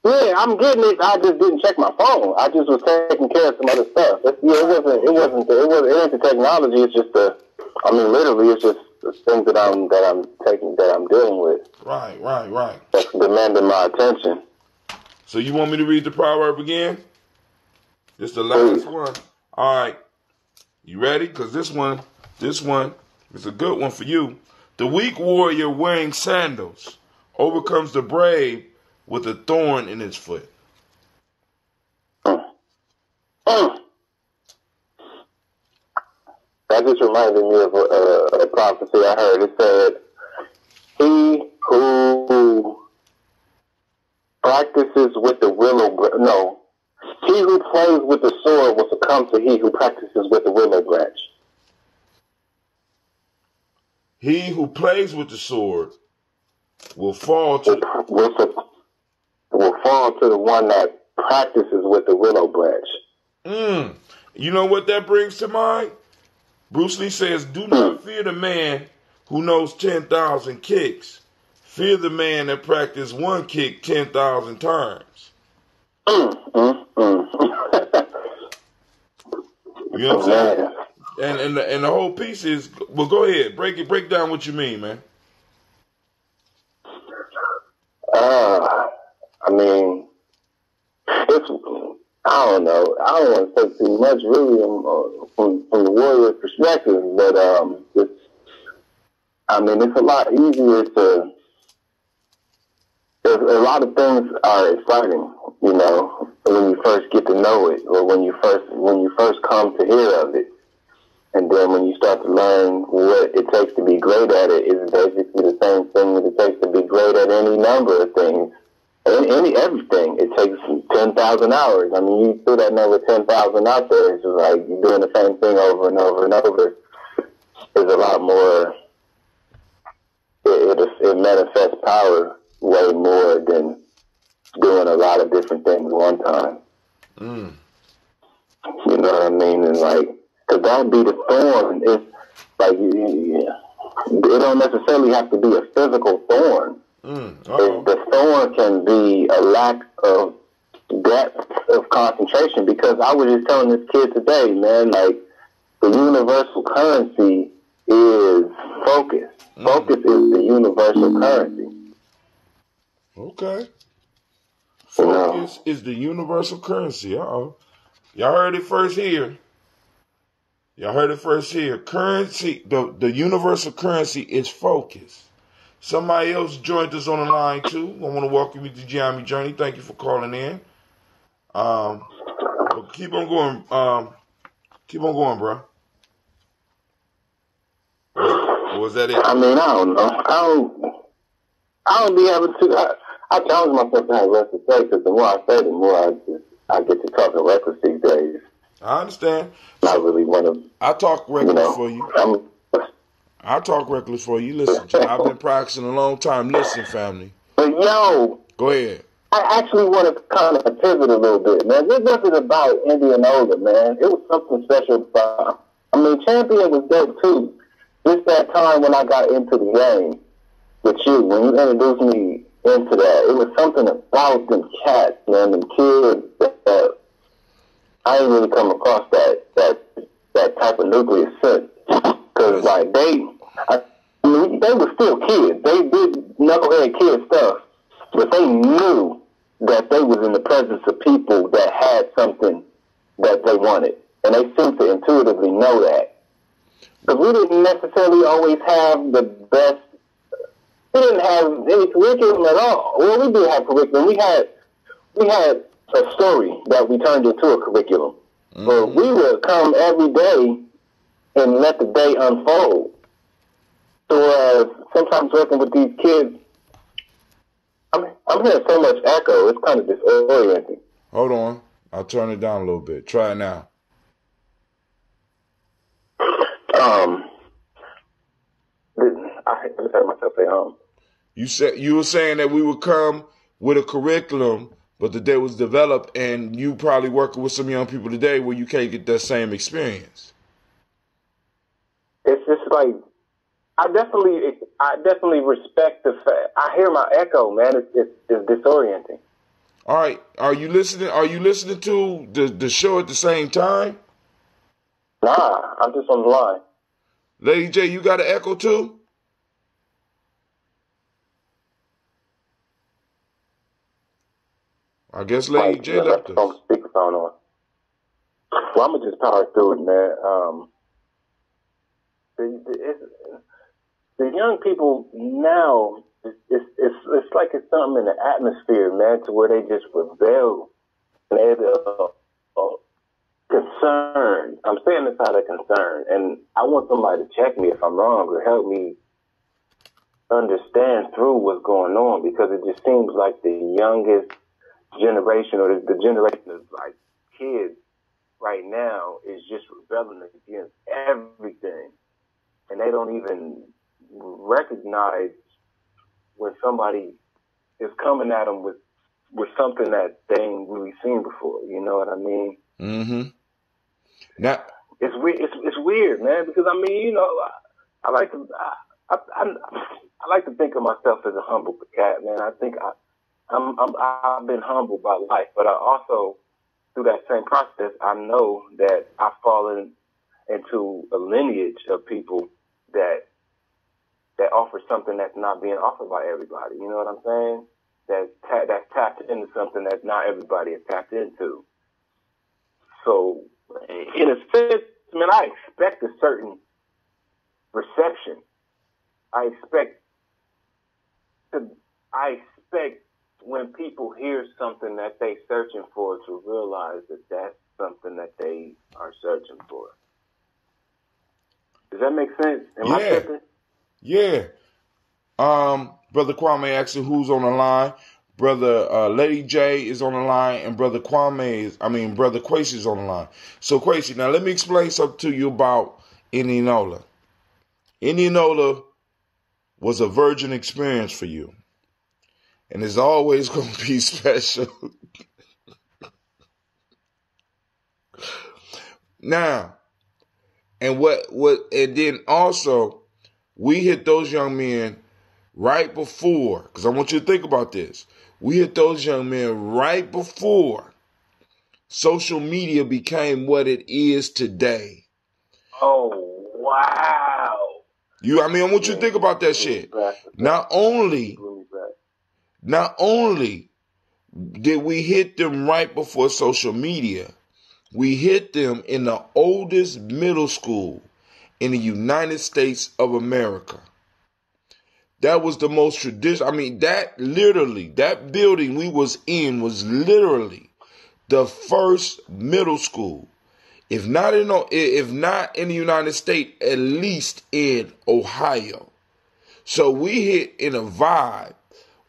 Yeah, I'm getting it. I just didn't check my phone. I just was taking care of some other stuff. It ain't the technology. It's just literally, it's just the things that I'm dealing with. Right. That's demanding my attention. So you want me to read the proverb again? This the last one. All right. You ready? Because this one is a good one for you. The weak warrior wearing sandals overcomes the brave with a thorn in his foot. That just reminded me of a prophecy I heard. It said, he who plays with the sword will succumb to he who practices with the willow branch. He who plays with the sword will fall to the one that practices with the willow branch. You know what that brings to mind? Bruce Lee says, do not fear the man who knows 10,000 kicks. Fear the man that practiced one kick 10,000 times. You know what I'm saying? And the whole piece is, well, go ahead, break down what you mean, man. I don't know. I don't want to say too much, really, from the warrior perspective, but it's a lot easier to. A lot of things are exciting, you know, when you first get to know it, or when you first come to hear of it. And then when you start to learn what it takes to be great at it, it's basically the same thing that it takes to be great at any number of things. Everything. It takes 10,000 hours. I mean, you threw that number 10,000 out there. It's just like you're doing the same thing over and over and over. There's a lot more. It manifests power way more than doing a lot of different things one time. Mm. You know what I mean? And like, cause that'd be the thorn. It's like, it don't necessarily have to be a physical thorn. The thorn can be a lack of depth of concentration, because I was just telling this kid today, man, like, the universal currency is focus. Focus is the universal currency. Okay. Focus is the universal currency. Uh-oh. Y'all heard it first here. Currency, the universal currency is focus. Somebody else joined us on the line too. I want to welcome you to Gye-Nyame Journey. Thank you for calling in. But keep on going. Bro. Was that it? I mean, I don't know. I don't be able to. I challenge myself to have less to say, because the more I say, the more I get to talking reckless these days. I understand. I really want to. I talk reckless for you. I talk reckless for you. Listen, Jim, I've been practicing a long time. Listen, family. But yo, go ahead. I actually want to kind of pivot a little bit, man. This wasn't about Indianola, man. It was something special about. I mean, Champion was dope too. Just that time when I got into the game with you, when you introduced me into that, it was something about them cats, man, them kids that I ain't really come across that type of nucleus since. Because like they were still kids. They did knucklehead kid stuff, but they knew that they was in the presence of people that had something that they wanted, and they seemed to intuitively know that. Because we didn't necessarily always have the best. We didn't have any curriculum at all. Well, we did have curriculum. We had a story that we turned into a curriculum. Mm-hmm. But we would come every day and let the day unfold. So sometimes working with these kids, I'm hearing so much echo. It's kind of disorienting. Hold on. I'll turn it down a little bit. Try it now. I just heard myself say You were saying that we would come with a curriculum, but the day was developed, and you probably working with some young people today where you can't get that same experience. It's just like I definitely respect the fact. I hear my echo, man. It's disorienting. All right, are you listening? Are you listening to the show at the same time? Nah, I'm just on the line. Lady J, you got an echo too? I guess Lady J left us. Speakerphone on. Well, I'm gonna just power through it, man. The young people now, it's like it's something in the atmosphere, man, to where they just rebel and they're concerned. I'm saying this out of concern, and I want somebody to check me if I'm wrong or help me understand through what's going on, because it just seems like the youngest generation, or the generation of like kids right now, is just rebelling against everything, and they don't even recognize when somebody is coming at them with something that they ain't really seen before. You know what I mean? Mm-hmm. Now it's weird. It's weird, man. Because I mean, you know, I like to think of myself as a humble cat, man. I think I've been humbled by life, but I also, through that same process, I know that I've fallen into a lineage of people that offer something that's not being offered by everybody. You know what I'm saying? That's tapped into something that not everybody is tapped into. So, in a sense, man, I expect a certain reception. I expect when people hear something that they searching for to realize that that's something that they are searching for. Does that make sense? Am I tripping? Yeah. Brother Kwame asking who's on the line. Brother Lady J is on the line, and Brother Quasi is on the line. So Quasi, now let me explain something to you about Indianola. Indianola was a virgin experience for you, and it's always going to be special. Now, and and then also we hit those young men right before, because I want you to think about this. We hit those young men right before social media became what it is today. Oh, wow. I want you to think about that shit. Not only did we hit them right before social media, we hit them in the oldest middle school in the United States of America. That was the most traditional. That building we was in was literally the first middle school. If not in the United States, at least in Ohio. So we hit in a vibe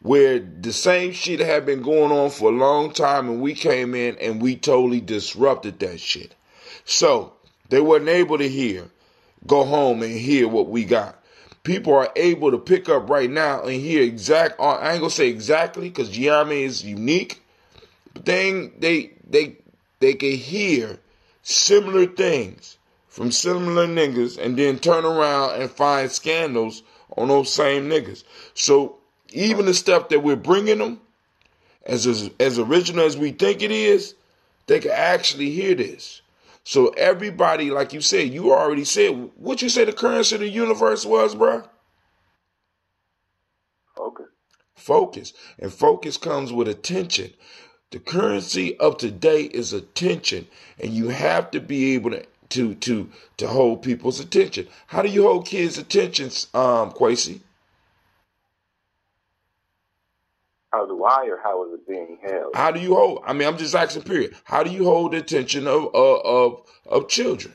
where the same shit had been going on for a long time, and we came in and we totally disrupted that shit. So they weren't able to go home and hear what we got. People are able to pick up right now and hear I ain't gonna say exactly because Gye-Nyame is unique, but they can hear similar things from similar niggas and then turn around and find scandals on those same niggas. So even the stuff that we're bringing them, as original as we think it is, they can actually hear this. So everybody, like you said, you already said, what you say the currency of the universe was, bro? Focus. And focus comes with attention. The currency of today is attention. And you have to be able to hold people's attention. How do you hold kids' attention, Quasi? How do I, or how is it being held? How do you hold? I'm just asking, period. How do you hold the attention of children?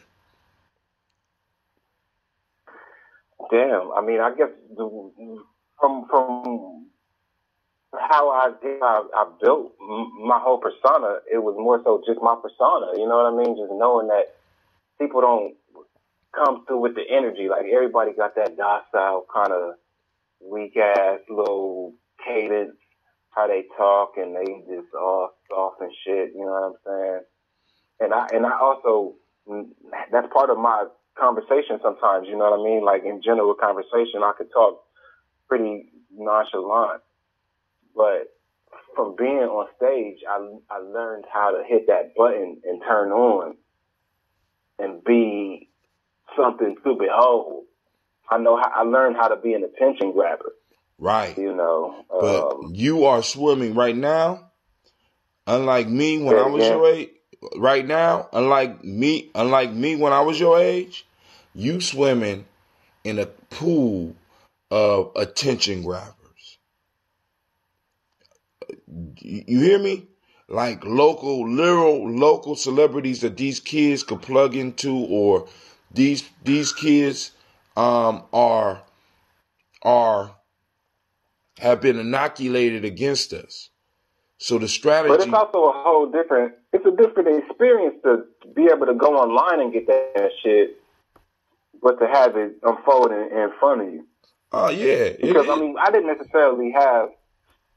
Damn. I guess from how I built my whole persona, it was more so just my persona. You know what I mean? Just knowing that people don't come through with the energy. Like, everybody got that docile kind of weak ass little cadence, how they talk, and they just all soft and shit. You know what I'm saying? And I also, that's part of my conversation sometimes. You know what I mean? Like, in general conversation, I could talk pretty nonchalant, but from being on stage, I learned how to hit that button and turn on and be something to behold. I learned how to be an attention grabber. Right. You know. But you are swimming right now, unlike me when I was your age. Right now, unlike me when I was your age, you swimming in a pool of attention grabbers. You hear me? Like local celebrities that these kids could plug into, or these kids have been inoculated against us. So the strategy. But it's also it's a different experience to be able to go online and get that shit, but to have it unfold in front of you. Oh, yeah. Because, I didn't necessarily have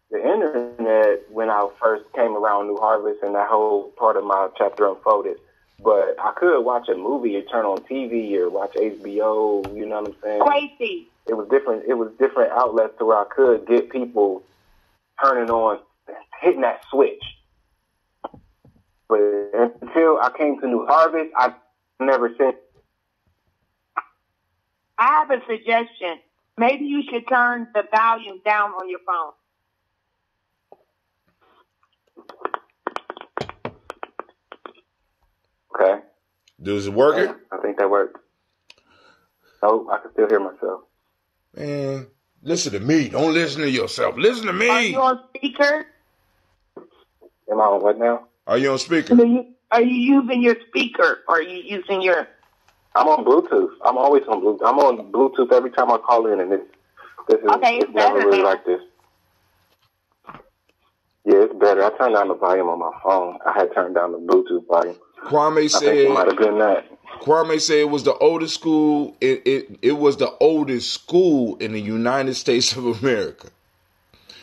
the internet when I first came around New Harvest and that whole part of my chapter unfolded. But I could watch a movie or turn on TV or watch HBO, you know what I'm saying? Crazy. It was different outlets to where I could get people turning on, hitting that switch. But until I came to New Harvest, I never seen. I have a suggestion. Maybe you should turn the volume down on your phone. Okay. Does it work? Yeah, I think that worked. Oh, I can still hear myself. Man, listen to me. Don't listen to yourself. Listen to me. Are you on speaker? Am I on what now? Are you on speaker? Are you using your speaker or are you using your... I'm on Bluetooth. I'm always on Bluetooth. I'm on Bluetooth every time I call in, and it's never really now. Like this. Yeah, it's better. I turned down the volume on my phone. I had turned down the Bluetooth volume. Kwame said I think it might have been that. Kwame said it was the oldest school. It was the oldest school in the United States of America.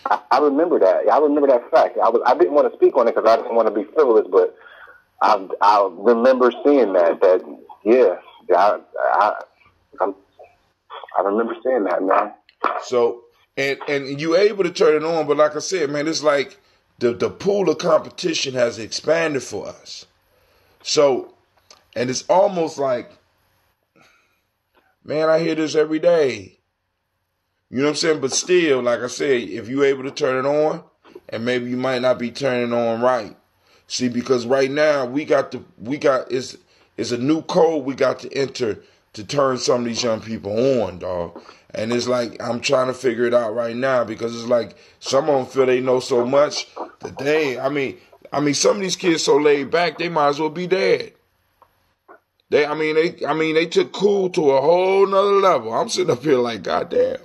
I remember that. I remember that fact. I didn't want to speak on it because I didn't want to be frivolous, but I remember seeing that. I remember seeing that, man. So and you able to turn it on, but like I said, man, it's like the pool of competition has expanded for us. So, and it's almost like, man, I hear this every day. You know what I'm saying? But still, like I said, if you able to turn it on, and maybe you might not be turning it on right. See, because right now it's a new code we got to enter to turn some of these young people on, dog. And it's like, I'm trying to figure it out right now because it's like some of them feel they know so much that I mean, some of these kids so laid back, they might as well be dead. They took cool to a whole nother level. I'm sitting up here like, goddamn.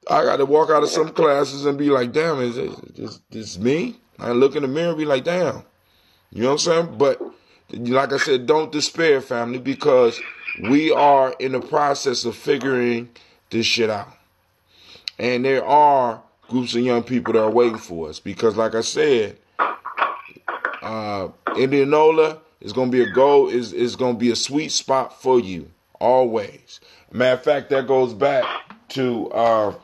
I got to walk out of some classes and be like, damn, is this me? I look in the mirror and be like, damn. You know what I'm saying? But like I said, don't despair, family, because we are in the process of figuring this shit out. And there are groups of young people that are waiting for us because, like I said, Indianola is going to be a goal, is going to be a sweet spot for you, always. Matter of fact, that goes back to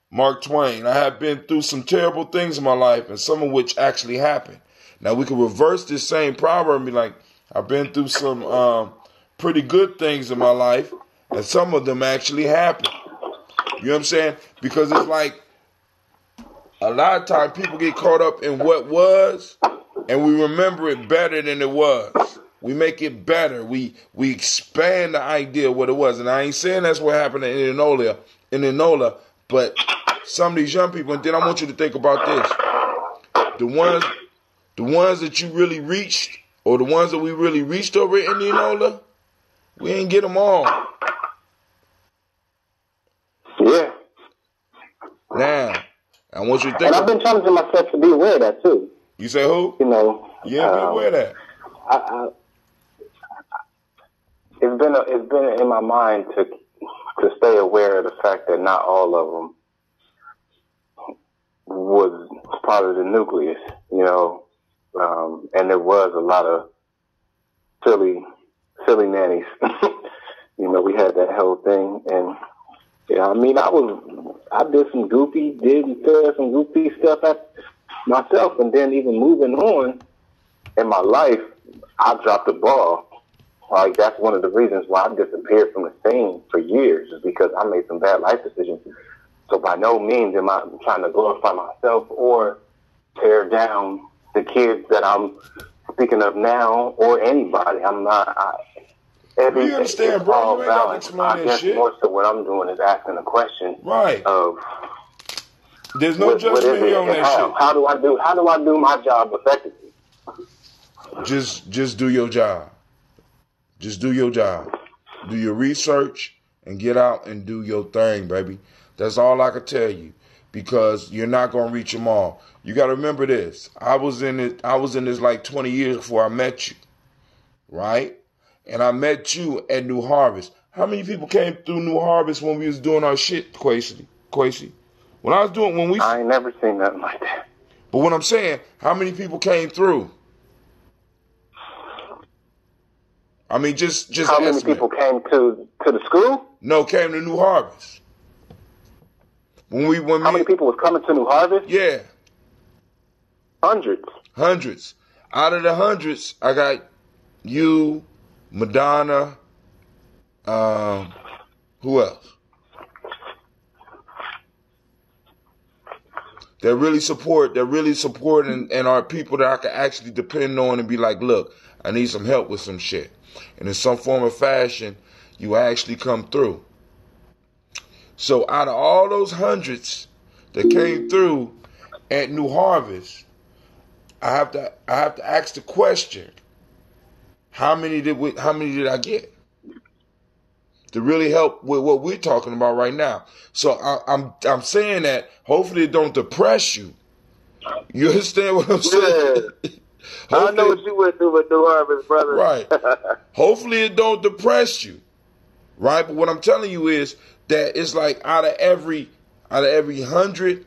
Mark Twain. I have been through some terrible things in my life, and some of which actually happened. Now, we can reverse this same proverb and be like, I've been through some pretty good things in my life, and some of them actually happened. You know what I'm saying? Because it's like a lot of times people get caught up in what was, and we remember it better than it was. We make it better. We expand the idea of what it was. And I ain't saying that's what happened in Indianola, but some of these young people, and then I want you to think about this. The ones that you really reached, or the ones that we really reached over in Indianola, we ain't get them all. Yeah. Now, I want you to think. And I've been challenging myself to be aware of that too. You say who? You know. Yeah, be aware of that. It's been in my mind to stay aware of the fact that not all of them was part of the nucleus, you know, and there was a lot of silly nannies. You know, we had that whole thing, and yeah, I mean, I did some goofy stuff at myself, and then even moving on in my life, I dropped the ball. Like, that's one of the reasons why I disappeared from the scene for years, is because I made some bad life decisions. So by no means am I trying to glorify myself or tear down the kids that I'm speaking of now, or anybody. I'm not. You understand, bro? You ain't got to explain that guess shit. More so what I'm doing is asking a question. Right. Of there's no judgment here on that shit. How do I do my job effectively? Just do your job. Just do your job. Do your research and get out and do your thing, baby. That's all I can tell you, because you're not gonna reach them all. You got to remember this. I was in this like 20 years before I met you, right? And I met you at New Harvest. How many people came through New Harvest when we was doing our shit, Quasi? I ain't never seen nothing like that. But what I'm saying, how many people came through? I mean, just how many people came to the school? No, came to New Harvest. How many people was coming to New Harvest? Yeah. Hundreds. Out of the hundreds, I got you, Madonna, who else? That really support and are people that I can actually depend on and be like, look, I need some help with some shit. And in some form or fashion, you actually come through. So out of all those hundreds that came through at New Harvest, I have to ask the question: how many did I get to really help with what we're talking about right now? So I'm saying that hopefully it don't depress you. You understand what I'm saying? Yeah. I know what you went through with New Harvest, brother. Right. Hopefully it don't depress you. Right? But what I'm telling you is that it's like out of every 100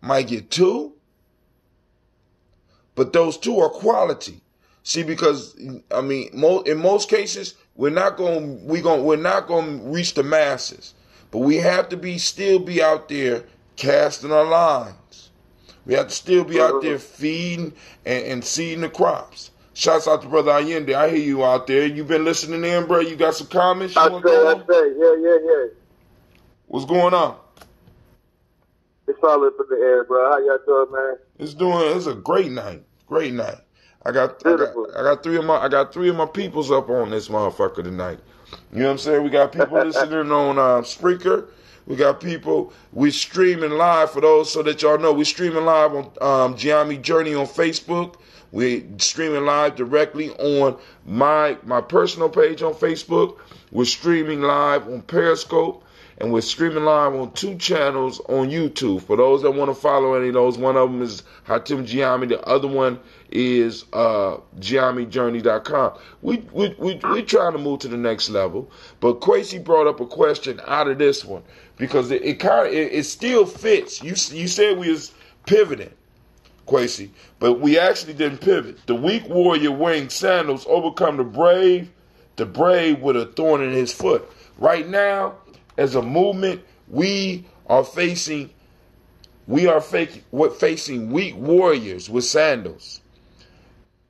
might get 2. But those 2 are quality. See, because I mean, in most cases, we're not going to reach the masses. But we have to still be out there casting our lines. We have to still be out there feeding and seeding the crops. Shouts out to Brother Allende. I hear you out there. You been listening in, bro? You got some comments? I say. Yeah. What's going on? It's all up in the air, bro. How y'all doing, man? It's a great night. Great night. I got 3 of my peoples up on this motherfucker tonight. You know what I'm saying? We got people listening on Spreaker. We got people. We're streaming live for those so that y'all know. We're streaming live on Gye-Nyame Journey on Facebook. We're streaming live directly on my personal page on Facebook. We're streaming live on Periscope. And we're streaming live on 2 channels on YouTube. For those that want to follow any of those, one of them is Hatim Gye-Nyame. The other one is Gye-NyameJourney.com. We trying to move to the next level. But Quasi brought up a question out of this one because it still fits. You said we was pivoting, Quasi, but we actually didn't pivot. The weak warrior wearing sandals overcome the brave with a thorn in his foot. Right now, as a movement, we are facing weak warriors with sandals.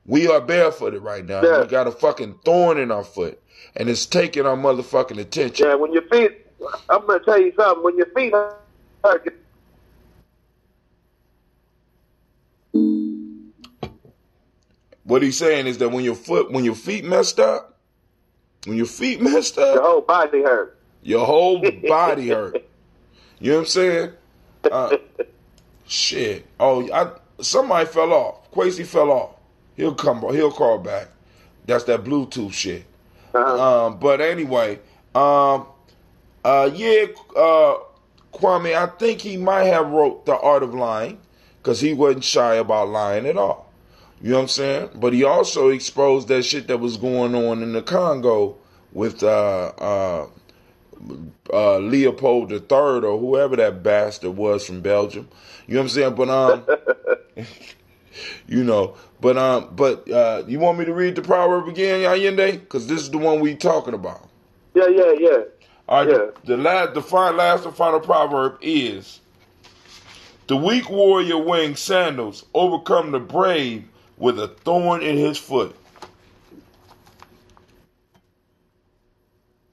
We are barefooted right now. Yeah. We got a fucking thorn in our foot, and it's taking our motherfucking attention. Yeah, when your feet, I'm gonna tell you something. When your feet hurt. What he's saying is that when your feet messed up, your whole body hurt. Your whole body hurt. You know what I'm saying? Shit. Oh, somebody fell off. Quasi fell off. He'll call back. That's that Bluetooth shit. But anyway, Kwame, I think he might have wrote The Art of Lying because he wasn't shy about lying at all. You know what I'm saying? But he also exposed that shit that was going on in the Congo with Leopold III or whoever that bastard was from Belgium. You know what I'm saying? But you know, but you want me to read the proverb again, Allende? Because this is the one we talking about. Yeah. All right. Yeah. The final proverb is: the weak warrior wearing sandals overcome the brave with a thorn in his foot.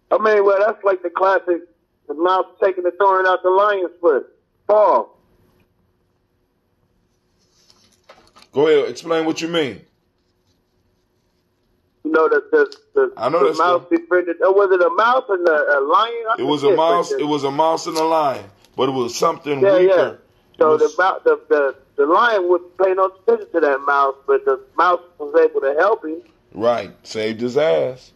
I mean, well, that's like the classic, the mouse taking the thorn out the lion's foot. Paul. Go ahead, explain what you mean. You know, the mouse befriended, was it a mouse and a lion? It was a mouse. It was a mouse and a lion, but it was something weaker. Yeah. So the lion wouldn't pay no attention to that mouse, but the mouse was able to help him. Right, saved his ass.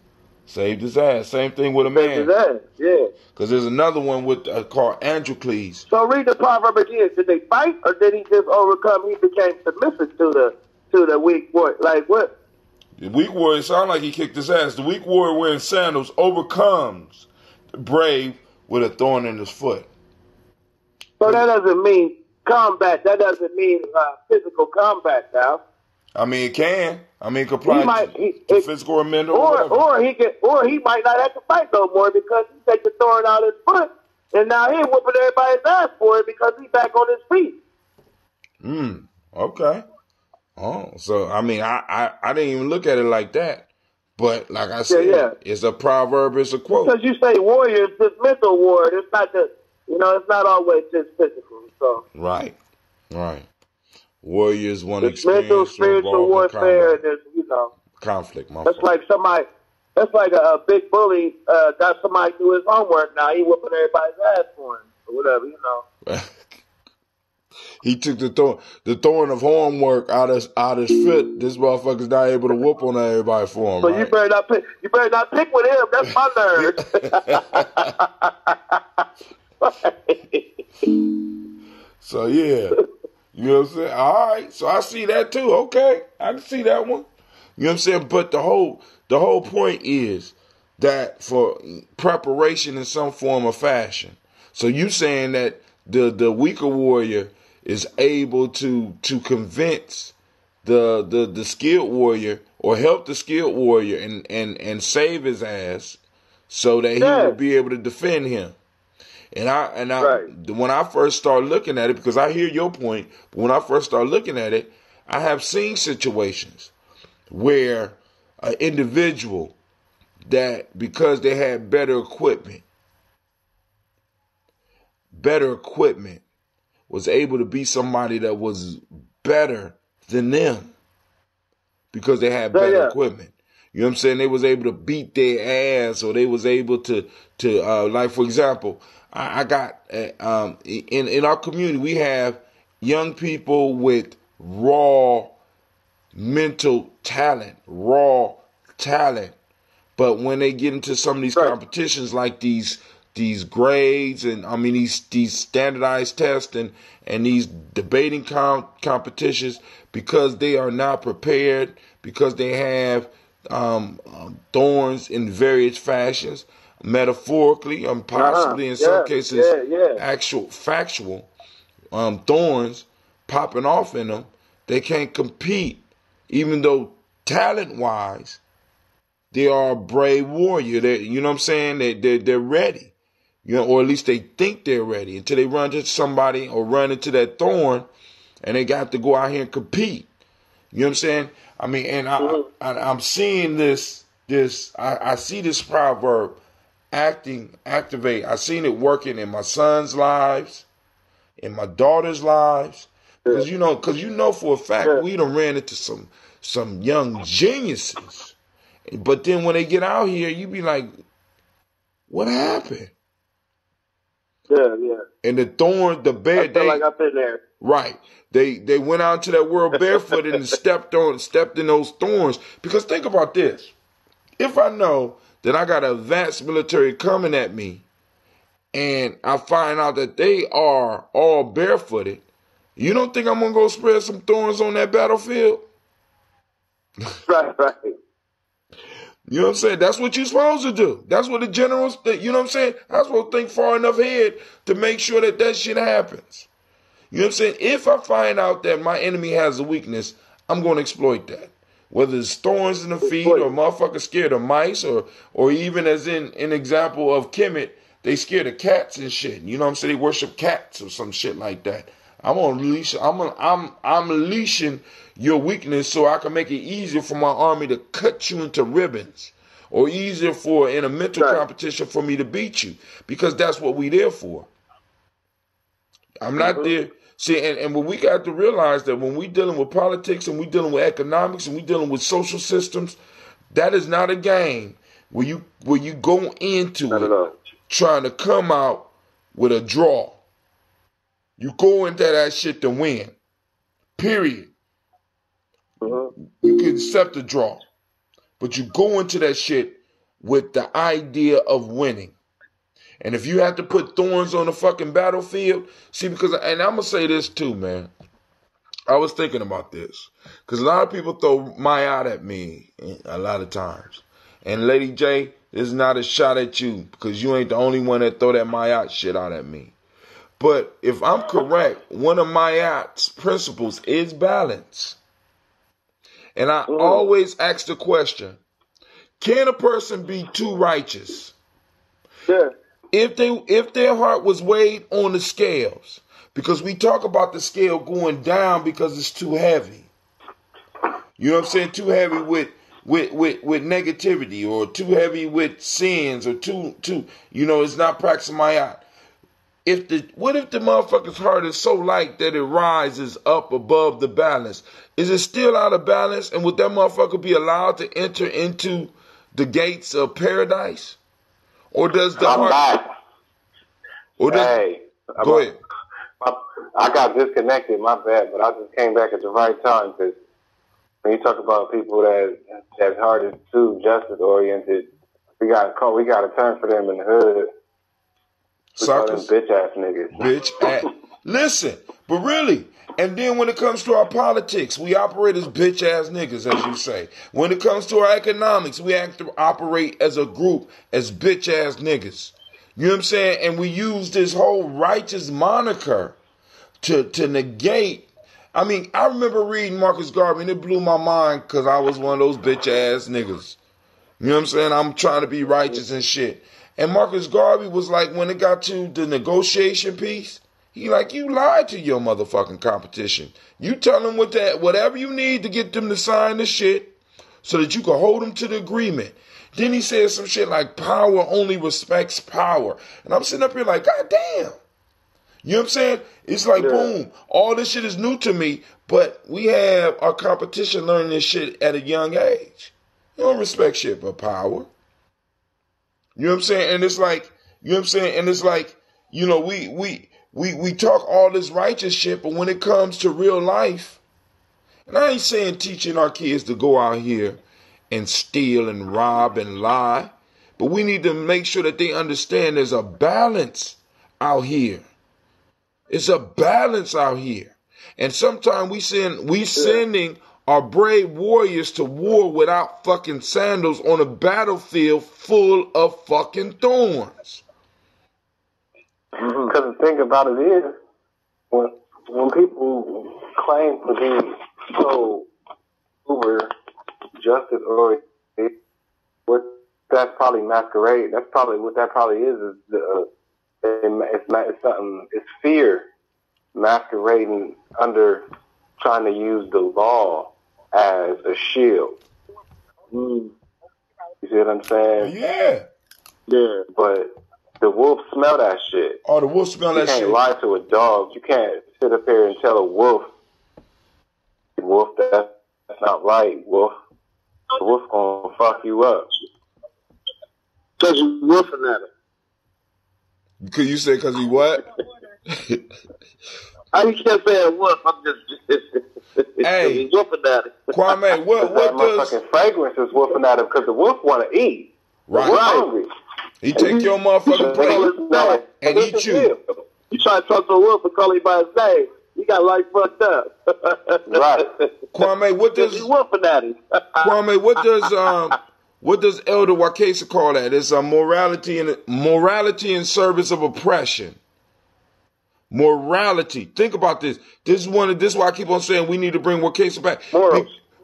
Saved his ass. Same thing with a man. Saved his ass, yeah. Because there's another one with called Androcles. So read the proverb again. Did they fight, or did he just overcome? He became submissive to the weak warrior. Like what? The weak warrior sound like he kicked his ass. The weak warrior wearing sandals overcomes the brave with a thorn in his foot. So that doesn't mean combat. That doesn't mean physical combat, now. I mean, it can. I mean, it could apply to physical or mental or he might not have to fight no more because he take the thorn out his foot, and now he's whooping everybody's ass for it because he's back on his feet. Okay. Oh, so I mean, I didn't even look at it like that, but like I said, it's a proverb, it's a quote. Because you say warrior, it's just mental warrior. It's not just, it's not always just physical. So right. Warriors want to experience mental, spiritual warfare, and there's, conflict. That's like somebody That's like a big bully got somebody do his homework. Now he whooping everybody's ass for him or whatever, you know. He took the throwing of homework out his foot. This motherfucker's not able to whoop on everybody for him. So right? you better not pick with him. That's my nerd. So yeah, you know what I'm saying. All right, so I see that too. Okay, I can see that one. You know what I'm saying. But the whole point is that for preparation in some form or fashion. So you saying that the weaker warrior is able to convince the skilled warrior or help the skilled warrior and save his ass so that he will be able to defend him. And when I first started looking at it, because I hear your point, but when I first started looking at it, I have seen situations where an individual that because they had better equipment was able to be somebody that was better than them because they had better equipment. You know what I'm saying? They was able to beat their ass, or they was able to like, for example, I got in our community, we have young people with raw mental talent, but when they get into some of these competitions, like these grades and these standardized tests and these debating competitions, because they are not prepared, because they have thorns in various fashions, metaphorically, possibly in some cases actual factual thorns popping off in them, they can't compete, even though talent-wise they are a brave warrior. You know what I'm saying? They're ready, you know, or at least they think they're ready until they run into somebody or run into that thorn, and they got to go out here and compete. You know what I'm saying? I mean, and I'm seeing this. I see this proverb activate. I seen it working in my son's lives, in my daughter's lives, because you know for a fact we done ran into some young geniuses. But then when they get out here, you be like, what happened? Yeah. And the thorns, the bear, I feel like I've been there. Right. They went out to that world barefooted and stepped in those thorns. Because think about this. If I know that I got a advanced military coming at me, and I find out that they are all barefooted, you don't think I'm going to go spread some thorns on that battlefield? Right. You know what I'm saying? That's what you're supposed to do. That's what the generals, you know what I'm saying? I'm supposed to think far enough ahead to make sure that shit happens. You know what I'm saying? If I find out that my enemy has a weakness, I'm going to exploit that. Whether it's thorns in the feet or motherfuckers scared of mice or even as in an example of Kemet, they scared of cats and shit. You know what I'm saying? They worship cats or some shit like that. I'm unleashing your weakness so I can make it easier for my army to cut you into ribbons, or easier for in a mental competition for me to beat you, because that's what we there for. I'm not there. See, and what we got to realize that when we dealing with politics and we dealing with economics and we dealing with social systems, that is not a game where you go into it trying to come out with a draw. You go into that shit to win. Period. You can accept the draw, but you go into that shit with the idea of winning. And if you have to put thorns on the fucking battlefield, see, because, and I'm going to say this too, man. I was thinking about this, because a lot of people throw Mayat at me a lot of times. And Lady J, this is not a shot at you, because you ain't the only one that throw that Mayat shit out at me. But if I'm correct, one of Mayat's principles is balance. And I always ask the question, can a person be too righteous? Yeah. If their heart was weighed on the scales, because we talk about the scale going down because it's too heavy. You know what I'm saying? Too heavy with negativity, or too heavy with sins, or too it's not practicing Mayat. What if the motherfucker's heart is so light that it rises up above the balance? Is it still out of balance? And would that motherfucker be allowed to enter into the gates of paradise? Or does the I'm heart... back. Or does, Hey, go ahead. I got disconnected, my bad, but I just came back at the right time because when you talk about people that heart is too justice oriented, we got a term for them in the hood. We call them Suckers. bitch ass niggas. Listen, but really, and then when it comes to our politics, we operate as bitch ass niggas, as you say. When it comes to our economics, we operate as a group as bitch ass niggas. You know what I'm saying? And we use this whole righteous moniker to negate. I mean, I remember reading Marcus Garvey, and it blew my mind because I was one of those bitch ass niggas. You know what I'm saying? I'm trying to be righteous and shit. And Marcus Garvey was like, when it got to the negotiation piece, he like, you lied to your motherfucking competition. You tell them whatever you need to get them to sign the shit so that you can hold them to the agreement. Then he said some shit like, power only respects power. And I'm sitting up here like, God damn. You know what I'm saying? It's like, boom, all this shit is new to me, but we have our competition learning this shit at a young age. You don't respect shit but power. You know what I'm saying? And it's like, you know what I'm saying? And it's like, you know, we talk all this righteous shit, but when it comes to real life, and I ain't saying teaching our kids to go out here and steal and rob and lie, but we need to make sure that they understand there's a balance out here. It's a balance out here. And sometimes we sending our brave warriors to war without fucking sandals on a battlefield full of fucking thorns. Because the thing about it is, when people claim to be so uber justice oriented, what that's probably masquerade. That's probably what that probably is it's fear masquerading under trying to use the law as a shield. You see what I'm saying? Yeah. Yeah. But the wolves smell that shit. Oh, the wolves smell that shit. You can't lie to a dog. You can't sit up here and tell a wolf, that's not right, wolf. The wolf gonna fuck you up. Because you wolfing at him. Could you say because he what? I can't say a wolf. I'm just hey, he's wolfing at him. Kwame, what that does motherfucking fragrance is wolfing at him because the wolf want to eat. Right. We're hungry. He take your motherfucking plate and eat you. You try to talk to a wolf and call him by his name. You got life fucked up. Right. Kwame, what does you wolfing at him? Kwame, what does Elder Wakesa call that? It's a morality in service of oppression. Morality. Think about this. This is why I keep on saying we need to bring Wakesa back.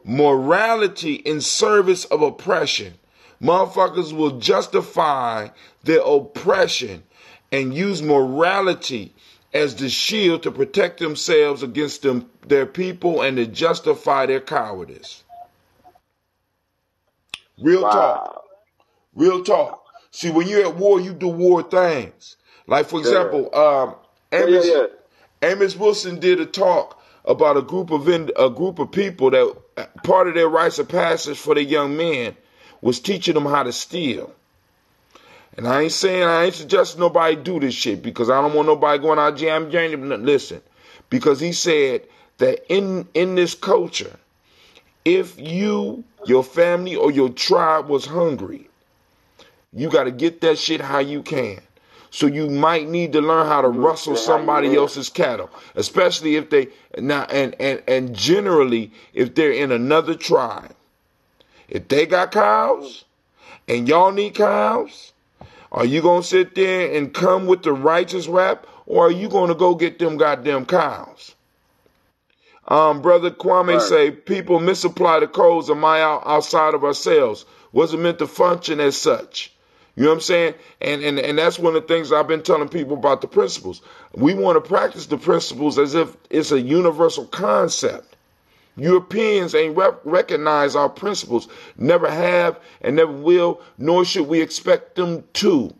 Morality in service of oppression. Motherfuckers will justify their oppression and use morality as the shield to protect themselves against their people and to justify their cowardice. Real talk. Real talk. See, when you're at war, you do war things. Like, for example, Amos Wilson did a talk about a group of people that part of their rites of passage for the young men was teaching them how to steal. And I ain't suggesting nobody do this shit because I don't want nobody going out Gye-Nyame. Listen, because he said that in this culture, if you, your family, or your tribe was hungry, you got to get that shit how you can. So you might need to learn how to rustle somebody else's cattle, especially if they now and generally if they're in another tribe. If they got cows and y'all need cows, are you going to sit there and come with the righteous rap, or are you going to go get them goddamn cows? Brother Kwame say people misapply the codes of my outside of ourselves. Wasn't meant to function as such. You know what I'm saying? And that's one of the things I've been telling people about the principles. We want to practice the principles as if it's a universal concept. Europeans ain't recognize our principles, never have and never will, nor should we expect them to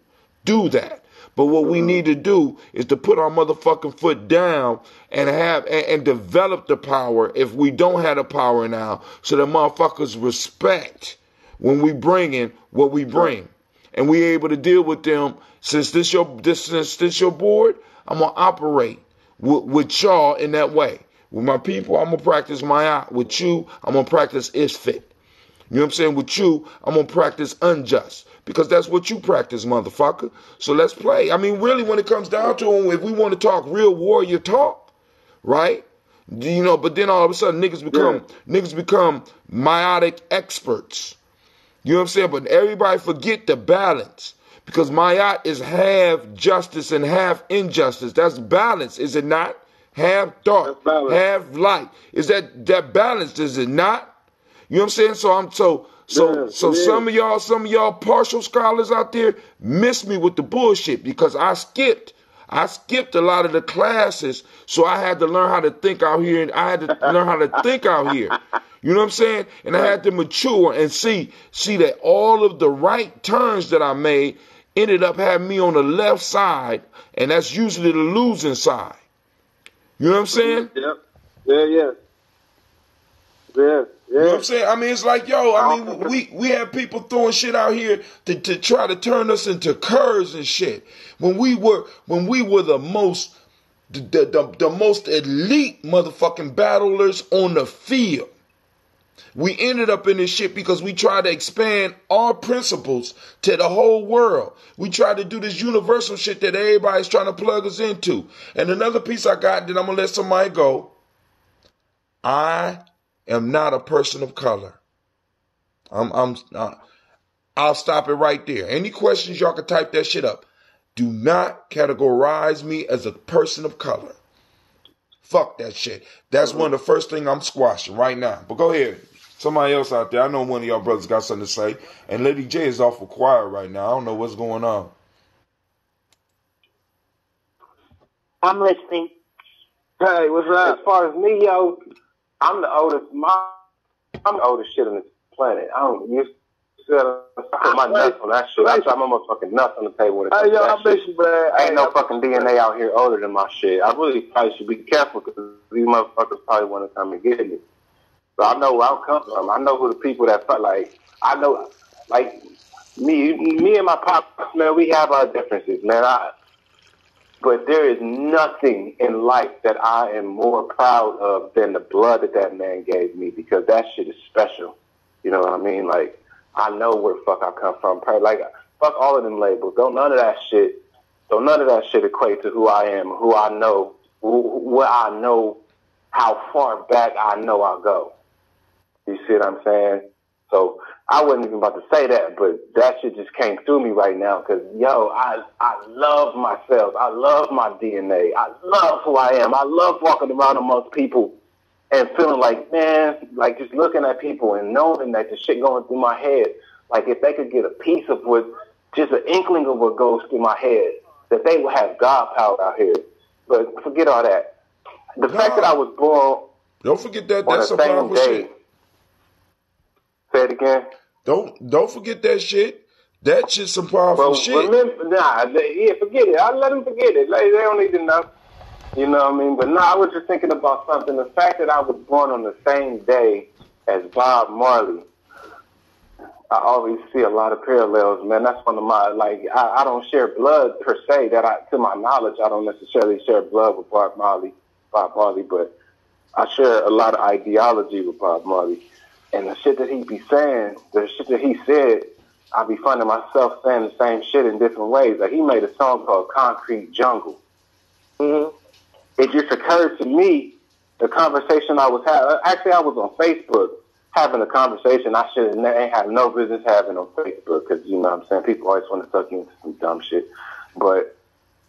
do that. But what we need to do is to put our motherfucking foot down and develop the power if we don't have the power now, so that motherfuckers respect when we bring in what we bring. And we able to deal with them. Since this your board, I'm going to operate with y'all in that way. With my people, I'm going to practice Ma'at. With you, I'm going to practice Isfit. You know what I'm saying? With you, I'm going to practice unjust. Because that's what you practice, motherfucker. So let's play. I mean, really, when it comes down to it, if we want to talk real warrior talk, right? You know, but then all of a sudden, niggas become meiotic experts. You know what I'm saying? But everybody forget the balance. Because Ma'at is half justice and half injustice. That's balance, is it not? Half dark, half light. Is that balance, is it not? You know what I'm saying? So some of y'all partial scholars out there miss me with the bullshit because I skipped a lot of the classes, so I had to learn how to think out here, and I had to learn how to think out here. You know what I'm saying? And I had to mature and see that all of the right turns that I made ended up having me on the left side, and that's usually the losing side. You know what I'm saying? Yep. Yeah. Yeah. You know what I'm saying? I mean, it's like, we have people throwing shit out here to try to turn us into curs and shit. When we were the most elite motherfucking battlers on the field. We ended up in this shit because we tried to expand our principles to the whole world. We tried to do this universal shit that everybody's trying to plug us into. And another piece I got that I'm gonna let somebody go. I am not a person of color. I'll stop it right there. Any questions, y'all can type that shit up. Do not categorize me as a person of color. Fuck that shit. That's one of the first things I'm squashing right now. But go ahead. Somebody else out there. I know one of y'all brothers got something to say. And Lady J is awful quiet right now. I don't know what's going on. I'm listening. Hey, what's up? As far as me, yo, I'm the oldest. I'm the oldest shit on this planet. I don't use to put my nuts on that shit. I try my motherfucking nuts on the table with it. Hey, yo, I miss you, man. Ain't no fucking DNA out here older than my shit. I really probably should be careful because these motherfuckers probably want to come and get me. So I know where I come from. I know who the people that like. I know, like me and my pops, man. We have our differences, man. But there is nothing in life that I am more proud of than the blood that man gave me, because that shit is special. You know what I mean? Like, I know where the fuck I come from. Like, fuck all of them labels. Don't none of that shit equate to who I am, who I know, where I know, how far back I know I go. You see what I'm saying? So I wasn't even about to say that, but that shit just came through me right now because, yo, I love myself. I love my DNA. I love who I am. I love walking around amongst people and feeling like, man, like just looking at people and knowing that the shit going through my head, like if they could get a piece of what, just an inkling of what goes through my head, that they will have God power out here. But forget all that. The fact that I was born, don't forget that that's some powerful shit. Say it again. Don't forget that shit. That shit's some powerful shit. Forget it. I let them forget it. Like, they don't need to know. You know what I mean? But no, I was just thinking about something. The fact that I was born on the same day as Bob Marley, I always see a lot of parallels, man. That's one of my, like, I don't share blood per se. To my knowledge, I don't necessarily share blood with Bob Marley, but I share a lot of ideology with Bob Marley. And the shit that he be saying, the shit that he said, I be finding myself saying the same shit in different ways. Like, he made a song called Concrete Jungle. Mm-hmm. It just occurred to me, the conversation I was having. Actually, I was on Facebook having a conversation I ain't have no business having on Facebook, because, you know what I'm saying, people always want to suck you into some dumb shit. But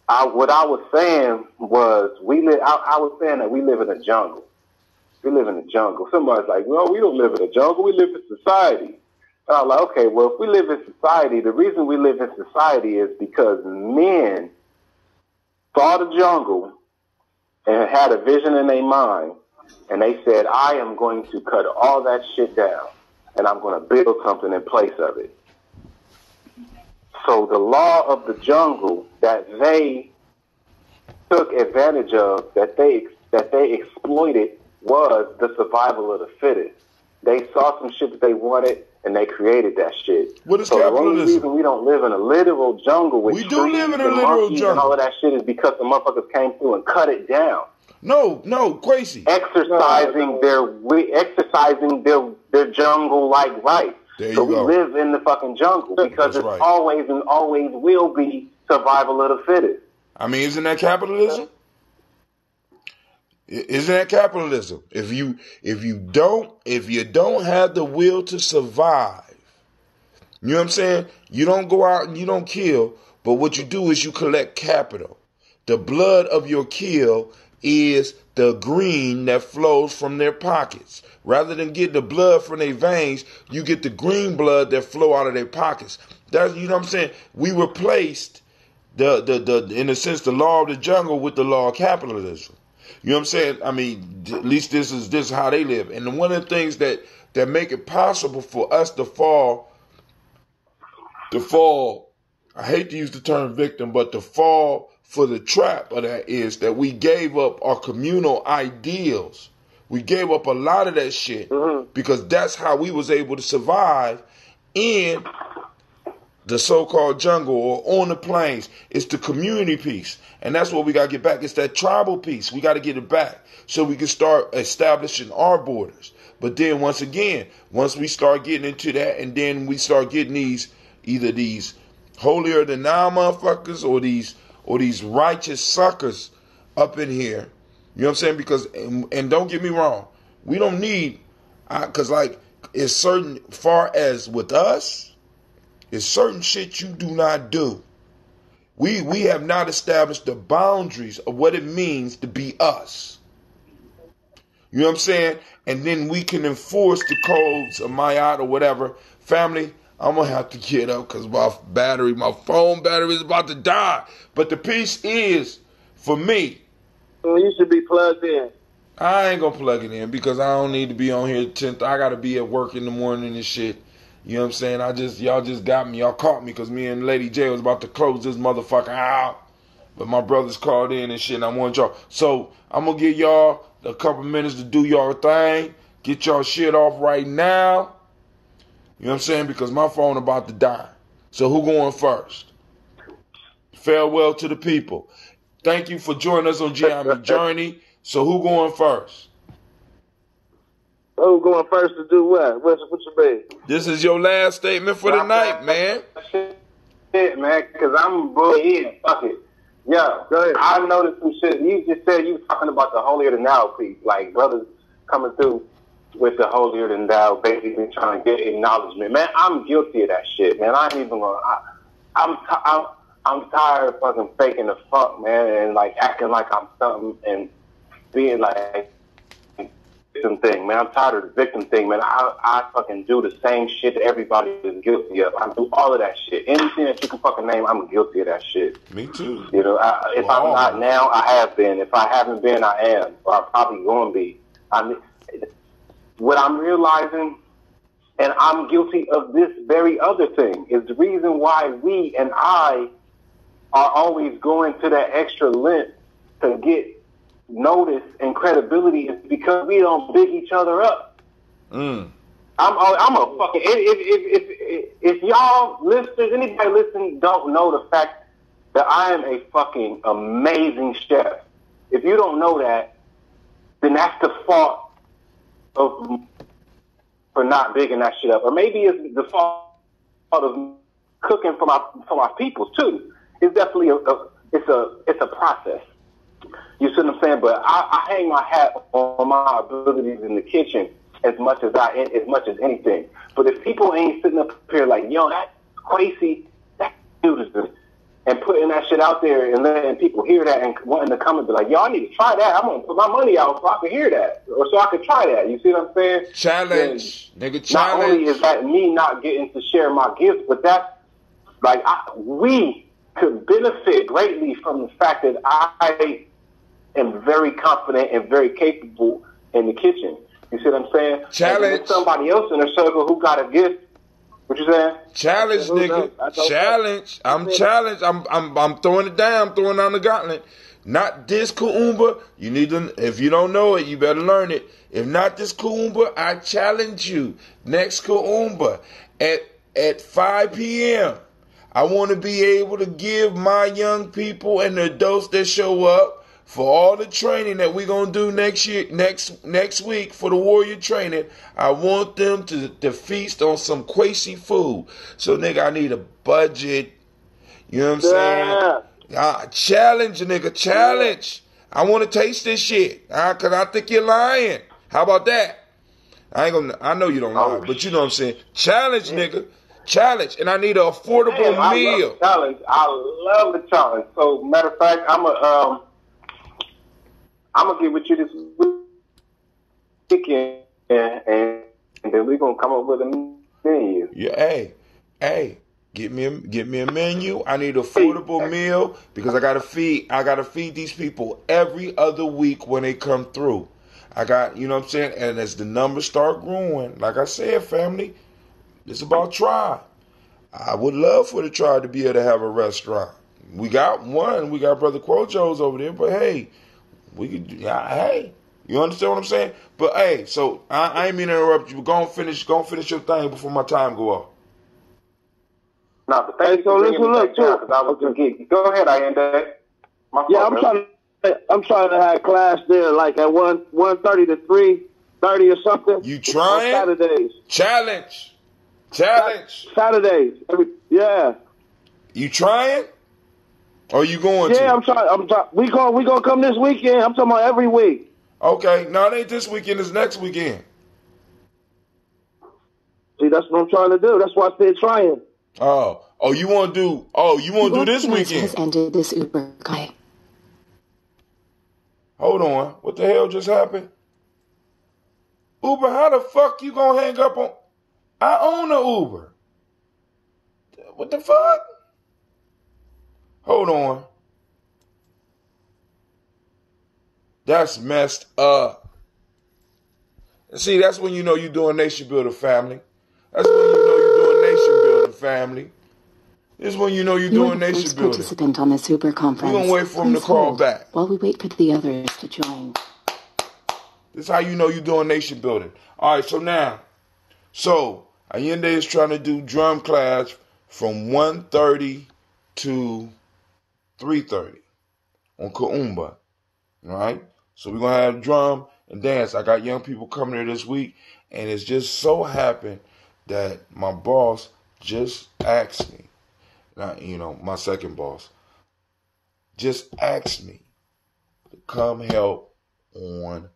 what I was saying was, I was saying that we live in a jungle. We live in a jungle. Somebody's like, well, we don't live in a jungle. We live in society. And I'm like, okay, well, if we live in society, the reason we live in society is because men saw the jungle and had a vision in their mind, and they said, I am going to cut all that shit down, and I'm going to build something in place of it. So the law of the jungle that they took advantage of, that they exploited, was the survival of the fittest. They saw some shit that they wanted, and they created that shit. What is so capitalism? The only reason we don't live in a literal jungle with we trees do live in a and literal monkeys jungle and all of that shit is because the motherfuckers came through and cut it down. No, crazy. Exercising their jungle-like rights. So we live in the fucking jungle because it's always and always will be survival of the fittest. I mean, isn't that capitalism? Isn't that capitalism? If you don't have the will to survive, you know what I'm saying? You don't go out and you don't kill, but what you do is you collect capital. The blood of your kill is the green that flows from their pockets. Rather than get the blood from their veins, you get the green blood that flow out of their pockets. That's, you know what I'm saying? We replaced the in a sense the law of the jungle with the law of capitalism. You know what I'm saying? I mean, at least this is how they live. And one of the things that make it possible for us to fall, I hate to use the term victim, but to fall for the trap of that is that we gave up our communal ideals. We gave up a lot of that shit because that's how we was able to survive in the so-called jungle or on the plains. It's the community piece. And that's what we got to get back. It's that tribal piece. We got to get it back so we can start establishing our borders. But then once again, once we start getting into that and then we start getting either these holier than thou motherfuckers or these righteous suckers up in here. You know what I'm saying? Because, and don't get me wrong, we don't need, because like, it's certain, far as with us, it's certain shit you do not do. We have not established the boundaries of what it means to be us. You know what I'm saying? And then we can enforce the codes of Mayat or whatever. Family, I'm going to have to get up because my phone battery is about to die. But the piece is, for me, you should be plugged in. I ain't going to plug it in because I don't need to be on here 10th. I got to be at work in the morning and shit. You know what I'm saying? Y'all just got me. Y'all caught me because me and Lady J was about to close this motherfucker out. But my brothers called in and shit and I want y'all. So I'm going to give y'all a couple minutes to do y'all thing. Get y'all shit off right now. You know what I'm saying? Because my phone about to die. So who going first? Farewell to the people. Thank you for joining us on Gye-Nyame Journey. So who going first? Who going first to do what? What you mean? This is your last statement for the night, man. Shit, man, because I'm in. Fuck it. Yeah, go ahead. I noticed some shit. You just said you was talking about the holier than thou piece. Like brothers coming through with the holier than thou, basically trying to get acknowledgement. Man, I'm guilty of that shit, man. I ain't even gonna. I'm tired of fucking faking the fuck, man, and like acting like I'm something and being like victim thing, man. I'm tired of the victim thing, man. I fucking do the same shit that everybody is guilty of. I do all of that shit. Anything that you can fucking name, I'm guilty of that shit. Me too. You know, if I'm not now, I have been. If I haven't been, I am, or I'm probably going to be. What I'm realizing, and I'm guilty of this very other thing, is the reason why we and I are always going to that extra length to get notice and credibility is because we don't big each other up. I'm a fucking, if y'all listeners, anybody listening don't know the fact that I am a fucking amazing chef. If you don't know that, then that's the fault for not bigging that shit up. Or maybe it's the fault of cooking for my people too. It's definitely it's a process. You see what I'm saying? But I hang my hat on my abilities in the kitchen as much as anything. But if people ain't sitting up here like, yo, that's crazy, that dude is good, and putting that shit out there and letting people hear that and wanting to come and be like, yo, I need to try that. I'm gonna put my money out so I can hear that or so I can try that. You see what I'm saying? Challenge, nigga, challenge. Not only is that me not getting to share my gifts, but that's like we could benefit greatly from the fact that I am very confident and very capable in the kitchen. You see what I'm saying? Challenge. And there's somebody else in the circle who got a gift. What you saying? Challenge, nigga. Challenge. I'm challenged. I'm throwing it down. I'm throwing down the gauntlet. not this Kuumba, you need to, if you don't know it, you better learn it. If not this Kuumba, I challenge you. Next Kuumba at 5 p.m. I want to be able to give my young people and the adults that show up for all the training that we're going to do next week for the warrior training. I want them to feast on some Kwesi food. So, nigga, I need a budget. You know what I'm saying? Challenge, nigga, challenge. I want to taste this shit. Because I think you're lying. How about that? I know you don't lie, but you know what I'm saying. Challenge, nigga. Challenge. And I need an affordable meal. I love the challenge. So, matter of fact, I'm going to get with you this weekend, and then we're going to come up with a menu. Yeah, hey. Get me a menu. I need an affordable meal because I gotta feed these people every other week when they come through. You know what I'm saying? And as the numbers start growing, like I said, family, it's about tribe. I would love for the tribe to be able to have a restaurant. We got one. We got Brother Quojo's over there, but hey, we could. Hey, you understand what I'm saying? But hey, so I ain't mean to interrupt you. But go and finish your thing before my time go off. No, but thanks for bringing me back down, because I was going to get you. Go ahead, Ayende. I'm trying to have class there like at 1:30 to 3:30 or something. You trying? On Saturdays. Challenge. Saturdays. Yeah. You trying? Or you going to? Yeah, I'm trying. We gonna come this weekend. I'm talking about every week. Okay. No, it ain't this weekend. It's next weekend. See, that's what I'm trying to do. That's why I said trying. You want to do this weekend? Has ended this Uber guy. Hold on. What the hell just happened? Uber, how the fuck you gonna hang up on? I own a Uber. What the fuck? Hold on. That's messed up. See, that's when you know you're doing nation builder, family. That's when you know you're doing nation building, family. This is when you know you're doing nation building. Participant on this Uber conference. We're going to wait for him to call back. While we wait for the others to join. This is how you know you're doing nation building. All right, so Ayende is trying to do drum class from 1:30 to 3:30 on Kuumba. All right? So we're going to have drum and dance. I got young people coming here this week, and it's just so happened that my boss just asked me, my second boss, just asked me to come help on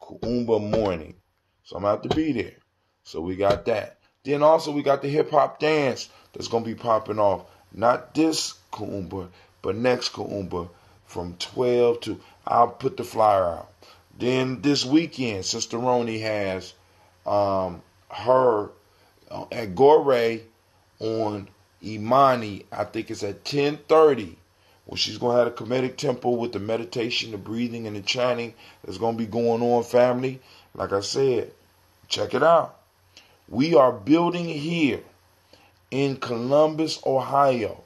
Kuumba morning. So I'm going to have to be there. So we got that. Then also we got the hip-hop dance that's going to be popping off. Not this Kuumba, but next Kuumba from 12 to, I'll put the flyer out. Then this weekend, Sister Roni has her at Gore on Imani. I think it's at 10:30. Well, she's going to have a Kemetic temple with the meditation, the breathing, and the chanting that's going to be going on, family. Like I said, check it out. We are building here in Columbus, Ohio.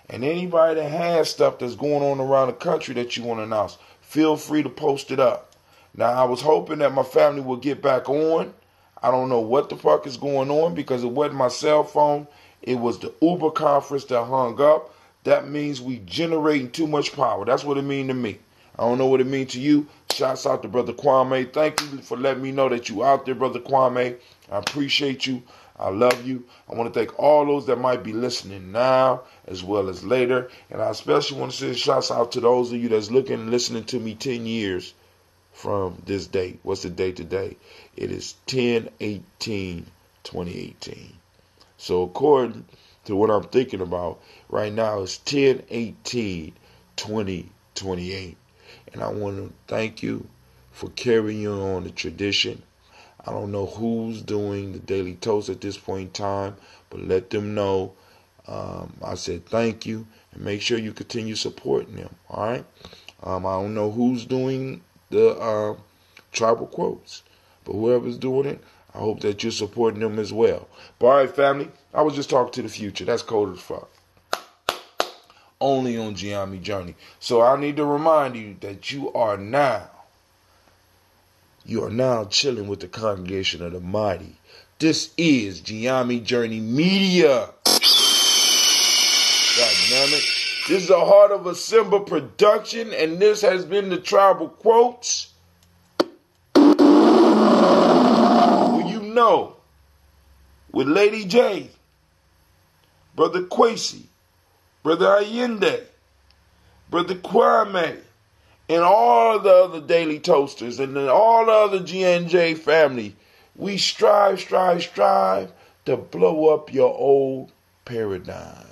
And anybody that has stuff that's going on around the country that you want to announce, feel free to post it up. Now, I was hoping that my family would get back on. I don't know what the fuck is going on because it wasn't my cell phone. It was the Uber conference that hung up. That means we generating too much power. That's what it means to me. I don't know what it means to you. Shouts out to Brother Kwame. Thank you for letting me know that you out there, Brother Kwame. I appreciate you. I love you. I want to thank all those that might be listening now as well as later. And I especially want to say shouts out to those of you that's looking and listening to me 10 years from this date. What's the date today? It is 10/18/2018. So according to what I'm thinking about right now, it's 10/18/2028. And I want to thank you for carrying on the tradition. I don't know who's doing the Daily Toast at this point in time, but let them know. I said thank you, and make sure you continue supporting them, all right? I don't know who's doing the tribal quotes, but whoever's doing it, I hope that you're supporting them as well. But all right, family, I was just talking to the future. That's cold as fuck. only on Gye-Nyame Journey. So I need to remind you that you are now chilling with the congregation of the mighty. This is Gye-Nyame Journey Media. God damn it. This is a Heart of a Simba production, and this has been the Tribal Quotes. Well, you know, with Lady J, Brother Kwesi, Brother Allende, Brother Kwame, and all the other Daily Toasters, and then all the other G&J family, we strive to blow up your old paradigm.